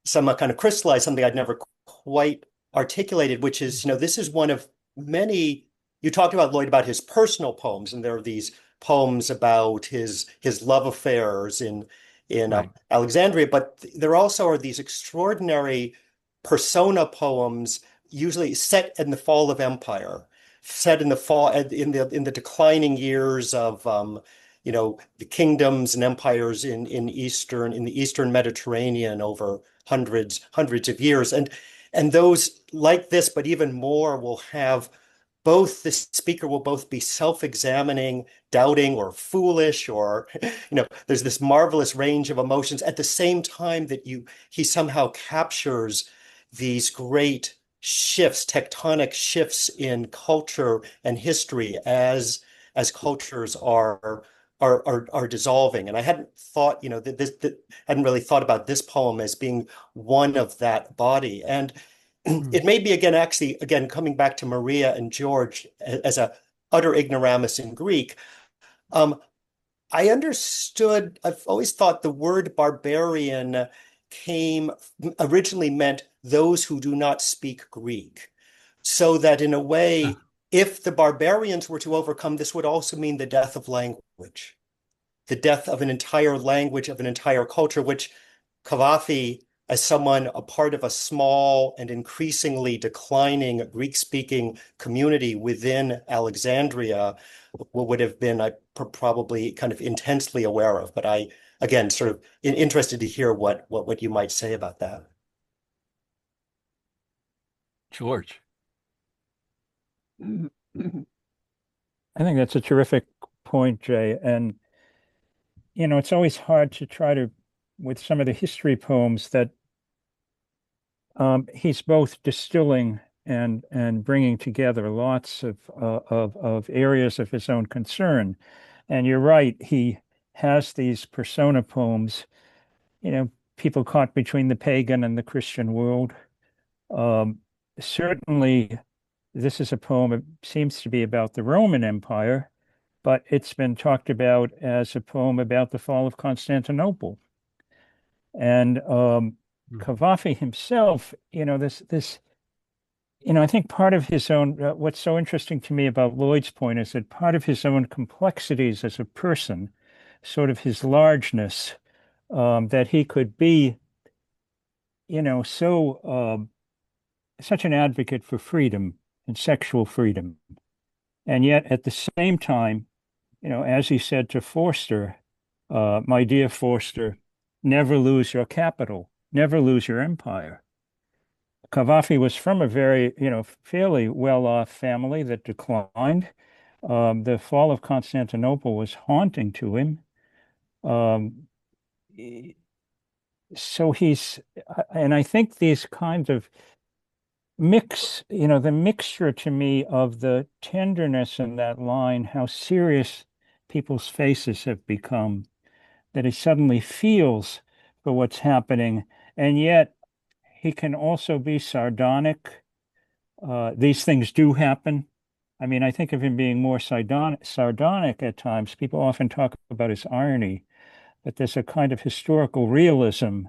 J: somewhat kind of crystallized something I'd never quite articulated, which is, this is one of many, you talked about, Lloyd, about his personal poems, and there are these poems about his love affairs in
A: Right.
J: Alexandria, but there also are these extraordinary persona poems, usually set in the fall of empire, set in the fall in the declining years of the kingdoms and empires in the Eastern Mediterranean over hundreds of years, and those like this, but even more, will have both the speaker will both be self-examining, doubting, or foolish, or there's this marvelous range of emotions at the same time that he somehow captures these great shifts, tectonic shifts in culture and history as cultures are dissolving. And I hadn't thought, hadn't really thought about this poem as being one of that body. And it made me again, coming back to Maria and George as a utter ignoramus in Greek. I understood, I've always thought the word barbarian originally meant those who do not speak Greek. So that in a way, if the barbarians were to overcome, this would also mean the death of language, the death of an entire language, of an entire culture, which Cavafy, as someone, a part of a small and increasingly declining Greek-speaking community within Alexandria, would have been probably kind of intensely aware of. But I, again, sort of interested to hear what you might say about that.
A: George.
G: I think that's a terrific point, Jay. And, it's always hard to try to, with some of the history poems, that he's both distilling and bringing together lots of areas of his own concern. And you're right, he has these persona poems, people caught between the pagan and the Christian world. Certainly, this is a poem, it seems to be about the Roman Empire, but it's been talked about as a poem about the fall of Constantinople. And Cavafy himself, I think part of his own, what's so interesting to me about Lloyd's point is that part of his own complexities as a person, sort of his largeness, that he could be, such an advocate for freedom and sexual freedom. And yet at the same time, as he said to Forster, my dear Forster, never lose your capital, never lose your empire. Cavafy was from a very, fairly well-off family that declined. The fall of Constantinople was haunting to him. So and I think these kinds of the mixture to me of the tenderness in that line, how serious people's faces have become, that he suddenly feels for what's happening, and yet he can also be sardonic. These things do happen. I mean, I think of him being more sardonic at times. People often talk about his irony, but there's a kind of historical realism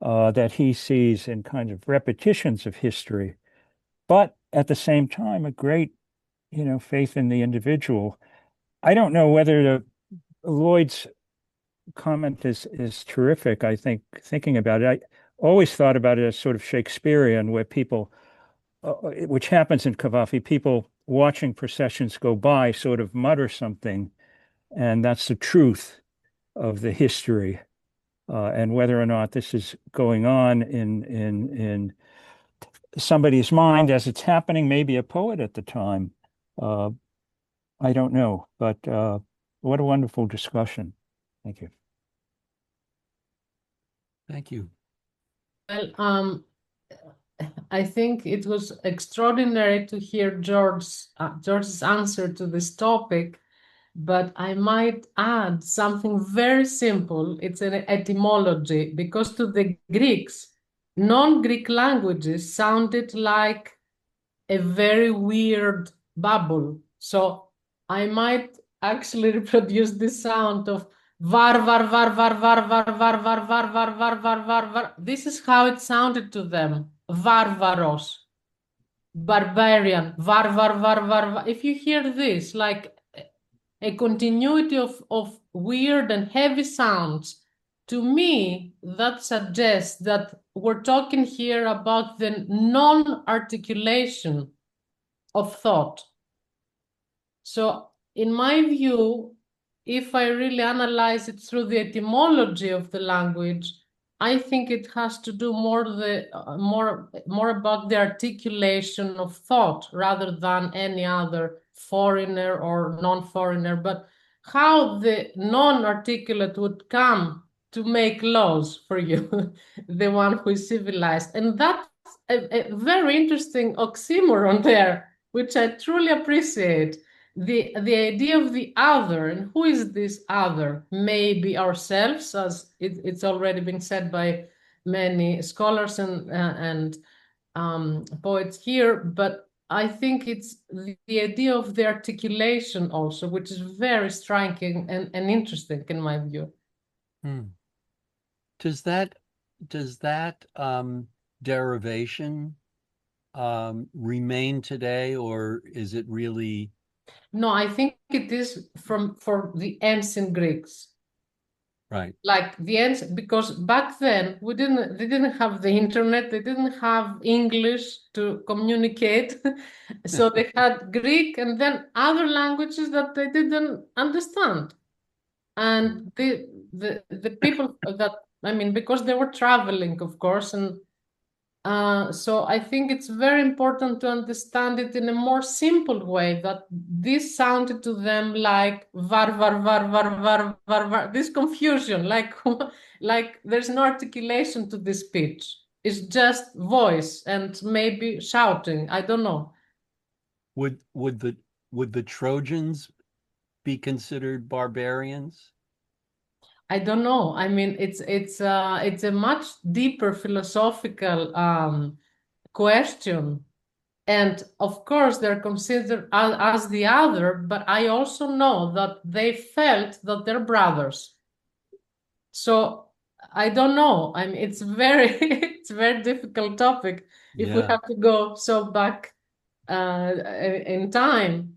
G: that he sees in kind of repetitions of history, but at the same time, a great, faith in the individual. I don't know whether Lloyd's comment is terrific. I think thinking about it, I always thought about it as sort of Shakespearean, where people, which happens in Cavafy, people watching processions go by sort of mutter something, and that's the truth of the history. And whether or not this is going on in somebody's mind as it's happening, maybe a poet at the time. I don't know, but what a wonderful discussion. Thank you.
A: Thank you.
C: Well, I think it was extraordinary to hear George's answer to this topic, but I might add something very simple. It's an etymology, because to the Greeks, non-Greek languages sounded like a very weird babble. So I might actually reproduce this sound of var, var, var, var, var, var, var, var, var, var, var, var, var, var. This is how it sounded to them. Varvaros, barbarian, var, var, var, var, var. If you hear this, like a continuity of weird and heavy sounds, to me, that suggests that we're talking here about the non-articulation of thought. So in my view, if I really analyze it through the etymology of the language, I think it has to do more about the articulation of thought rather than any other foreigner or non-foreigner, but how the non-articulate would come to make laws for you, the one who is civilized. And that's a very interesting oxymoron there, which I truly appreciate. The idea of the other, and who is this other? Maybe ourselves, as it's already been said by many scholars and poets here, but I think it's the idea of the articulation also, which is very striking and interesting in my view.
A: Does that derivation remain today, or is it really?
C: No, I think it is for the ancient Greeks.
A: Right.
C: Like the ancient, because back then they didn't have the internet, they didn't have English to communicate. So they had Greek and then other languages that they didn't understand. And the people that, I mean, because they were traveling, of course, and so I think it's very important to understand it in a more simple way, that this sounded to them like var, var, var, var, var, var, var, this confusion, like there's no articulation to this speech. It's just voice and maybe shouting. I don't know.
A: Would the Trojans be considered barbarians?
C: I don't know. I mean, it's a much deeper philosophical question, and of course they're considered as the other. But I also know that they felt that they're brothers. So I don't know. I mean, it's it's a very difficult topic if we have to go so back in time.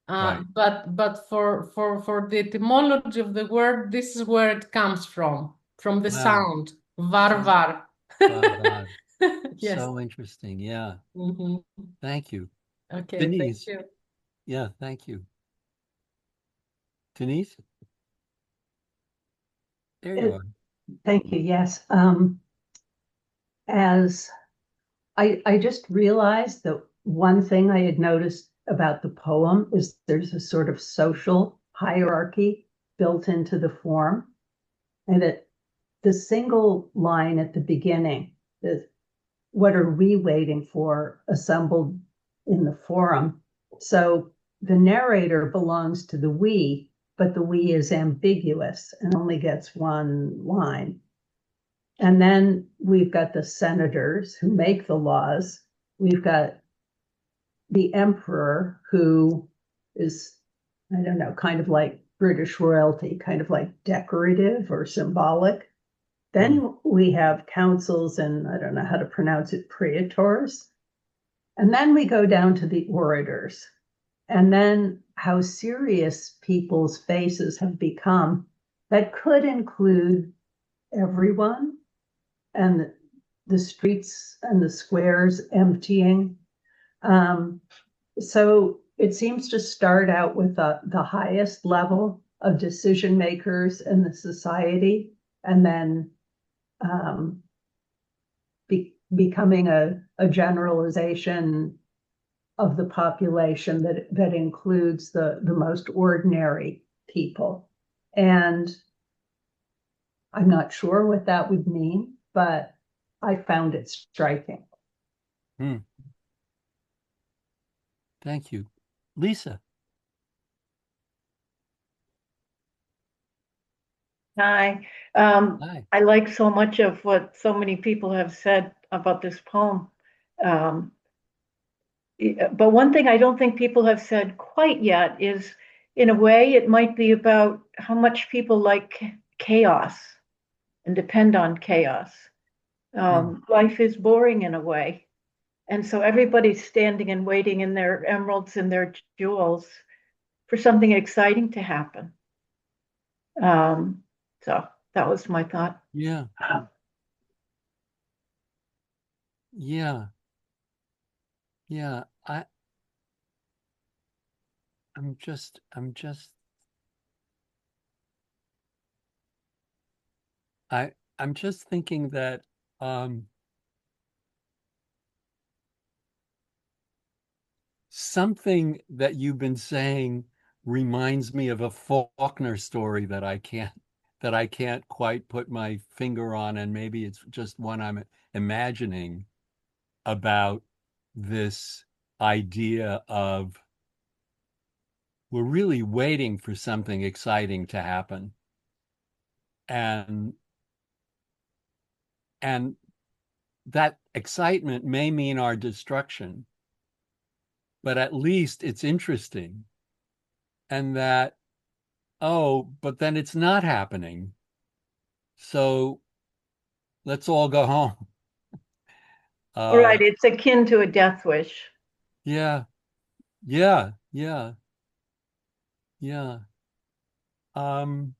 A: Right.
C: But for the etymology of the word, this is where it comes from the sound var var.
A: Yes. So interesting. Yeah. Thank you.
C: Okay.
A: Denise.
C: Thank you.
A: Yeah. Thank you. Denise. There you are.
I: Thank you. Yes. As I just realized that one thing I had noticed about the poem is there's a sort of social hierarchy built into the form, and that the single line at the beginning is, what are we waiting for, assembled in the forum. So the narrator belongs to the we, but the we is ambiguous and only gets one line. And then we've got the senators who make the laws. We've got the emperor, who is, I don't know, kind of like British royalty, kind of like decorative or symbolic. Then we have councils and I don't know how to pronounce it, praetors. And then we go down to the orators. And then how serious people's faces have become. That could include everyone, and the streets and the squares emptying. So it seems to start out with the highest level of decision makers in the society, and then becoming a generalization of the population that includes the most ordinary people. And I'm not sure what that would mean, but I found it striking.
A: Hmm. Thank you. Lisa.
Q: Hi.
A: Hi.
Q: I like so much of what so many people have said about this poem. Um, but one thing I don't think people have said quite yet is, in a way, it might be about how much people like chaos and depend on chaos. Life is boring in a way. And so everybody's standing and waiting in their emeralds and their jewels for something exciting to happen. So that was my thought.
A: Yeah. Yeah. Yeah. I'm just I'm just thinking that something that you've been saying reminds me of a Faulkner story that I can't quite put my finger on, and maybe it's just one I'm imagining about this idea of we're really waiting for something exciting to happen. And that excitement may mean our destruction, but at least it's interesting. And that, oh, but then it's not happening. So let's all go home.
Q: All right, it's akin to a death wish.
A: Yeah. Yeah. Yeah. Yeah. Um,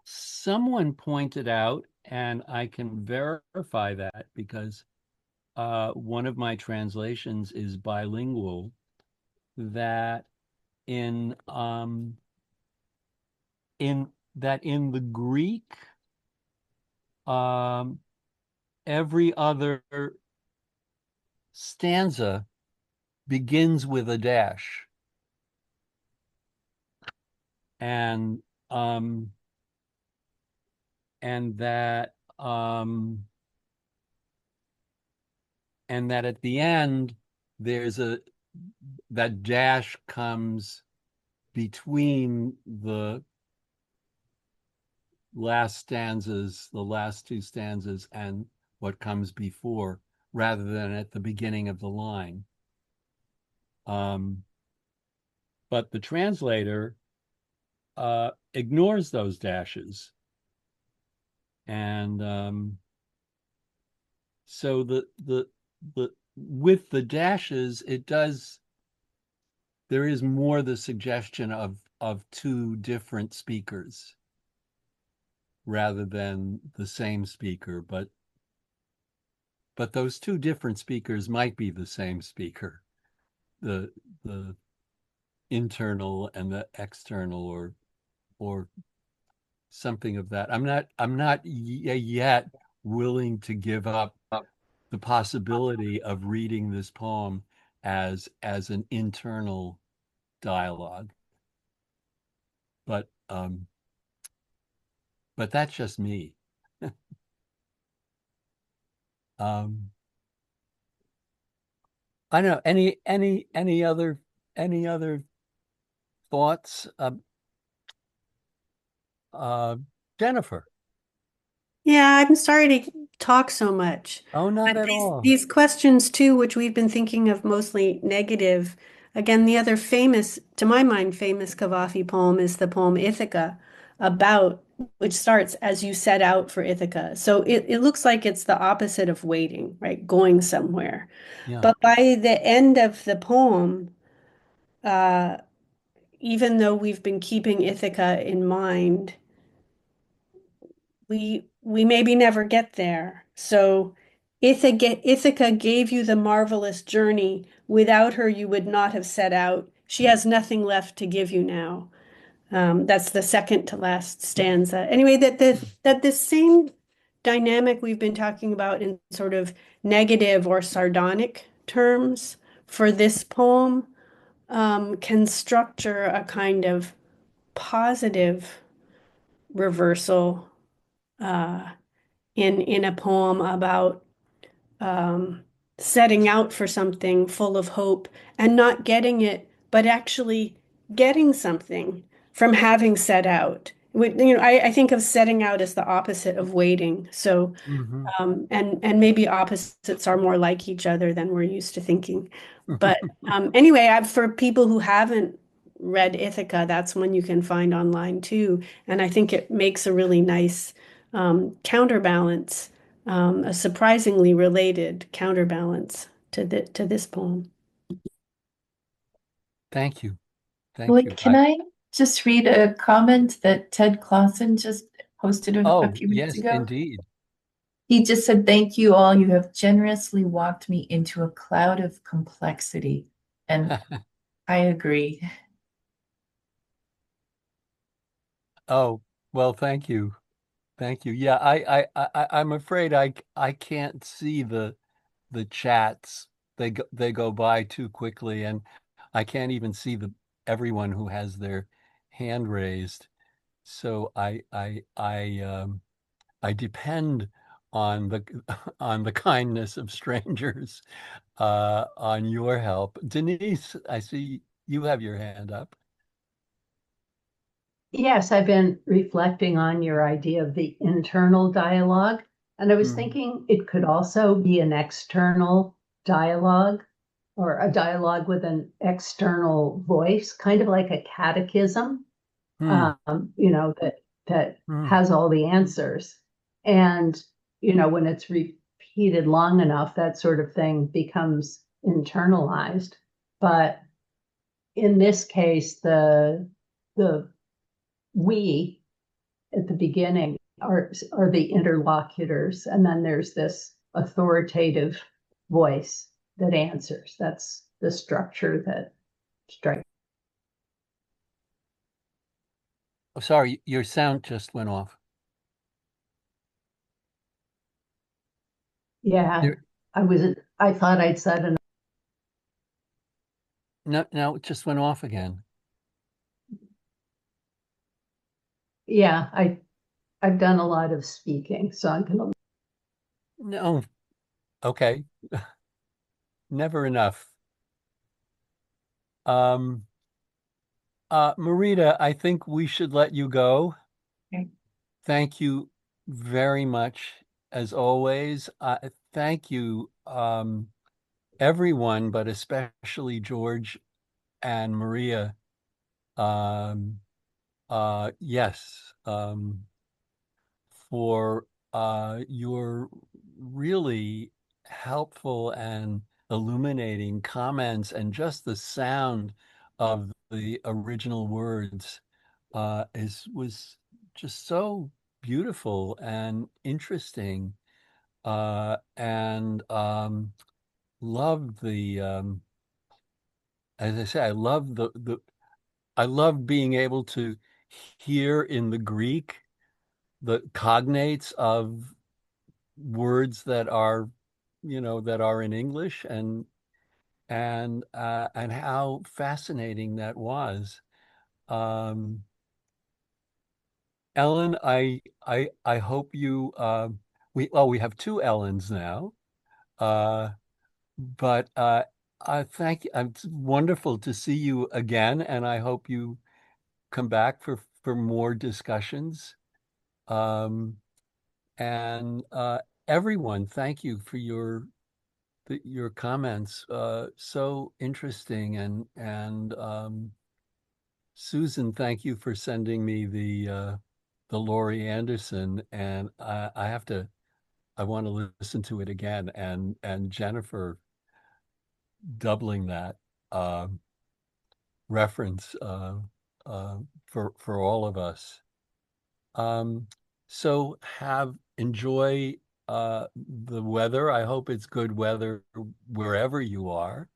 A: Someone pointed out, and I can verify that because one of my translations is bilingual, that in in the Greek, every other stanza begins with a dash. And and that at the end that dash comes between the last two stanzas, and what comes before, rather than at the beginning of the line. But the translator ignores those dashes. And so the with the dashes, there is more the suggestion of two different speakers rather than the same speaker, but those two different speakers might be the same speaker, the internal and the external, or something of that. I'm not yet willing to give up the possibility of reading this poem as an internal dialogue. But that's just me. I don't know, any other thoughts? Jennifer.
F: Yeah, I'm sorry to talk so much.
A: Oh, not
F: But
A: at all.
F: these questions too, which we've been thinking of mostly negative. Again, the other famous, to my mind, famous Cavafy poem is the poem Ithaca, which starts as you set out for Ithaca. So it looks like it's the opposite of waiting, right? Going somewhere.
A: Yeah.
F: But by the end of the poem, even though we've been keeping Ithaca in mind, we maybe never get there. So Ithaca gave you the marvelous journey. Without her, you would not have set out. She has nothing left to give you now. That's the second to last stanza. Anyway, that this same dynamic we've been talking about in sort of negative or sardonic terms for this poem can structure a kind of positive reversal in a poem about setting out for something full of hope and not getting it, but actually getting something from having set out. I think of setting out as the opposite of waiting. So, and maybe opposites are more like each other than we're used to thinking. But anyway, for people who haven't read Ithaca, that's one you can find online too. And I think it makes a really nice counterbalance, a surprisingly related counterbalance to this poem.
A: Thank you. Thank
E: Lloyd,
A: you.
E: can I just read a comment that Ted Clausen just posted a few minutes
A: yes,
E: ago?
A: indeed.
E: He just said, "Thank you all. You have generously walked me into a cloud of complexity." And I agree.
A: Oh, well, thank you. Thank you. Yeah, I'm afraid I can't see the chats. They go by too quickly, and I can't even see everyone who has their hand raised. So I depend on the kindness of strangers, on your help. Denise, I see you have your hand up.
I: Yes, I've been reflecting on your idea of the internal dialogue, and I was thinking it could also be an external dialogue or a dialogue with an external voice, kind of like a catechism, that has all the answers. And, when it's repeated long enough, that sort of thing becomes internalized. But in this case, the we at the beginning are the interlocutors, and then there's this authoritative voice that answers. That's the structure that strikes.
A: Oh, sorry, your sound just went off.
I: Yeah, I thought I'd said enough.
A: No, it just went off again.
I: Yeah, I've done a lot of speaking, so I'm gonna.
A: No, okay. Never enough. Marita, I think we should let you go.
E: Okay.
A: Thank you very much, as always. Thank you, everyone, but especially George and Maria. Yes, for your really helpful and illuminating comments, and just the sound of the original words was just so beautiful and interesting, and love the as I say, I love I love being able to hear in the Greek the cognates of words that are, that are in English, and how fascinating that was. Ellen, I hope you we have two Ellens now. But I thank you. It's wonderful to see you again, and I hope you come back for more discussions. Um, and everyone, thank you for your comments. So interesting, and Susan, thank you for sending me the Laurie Anderson, and I want to listen to it again, and Jennifer doubling that reference for all of us. So enjoy the weather. I hope it's good weather wherever you are.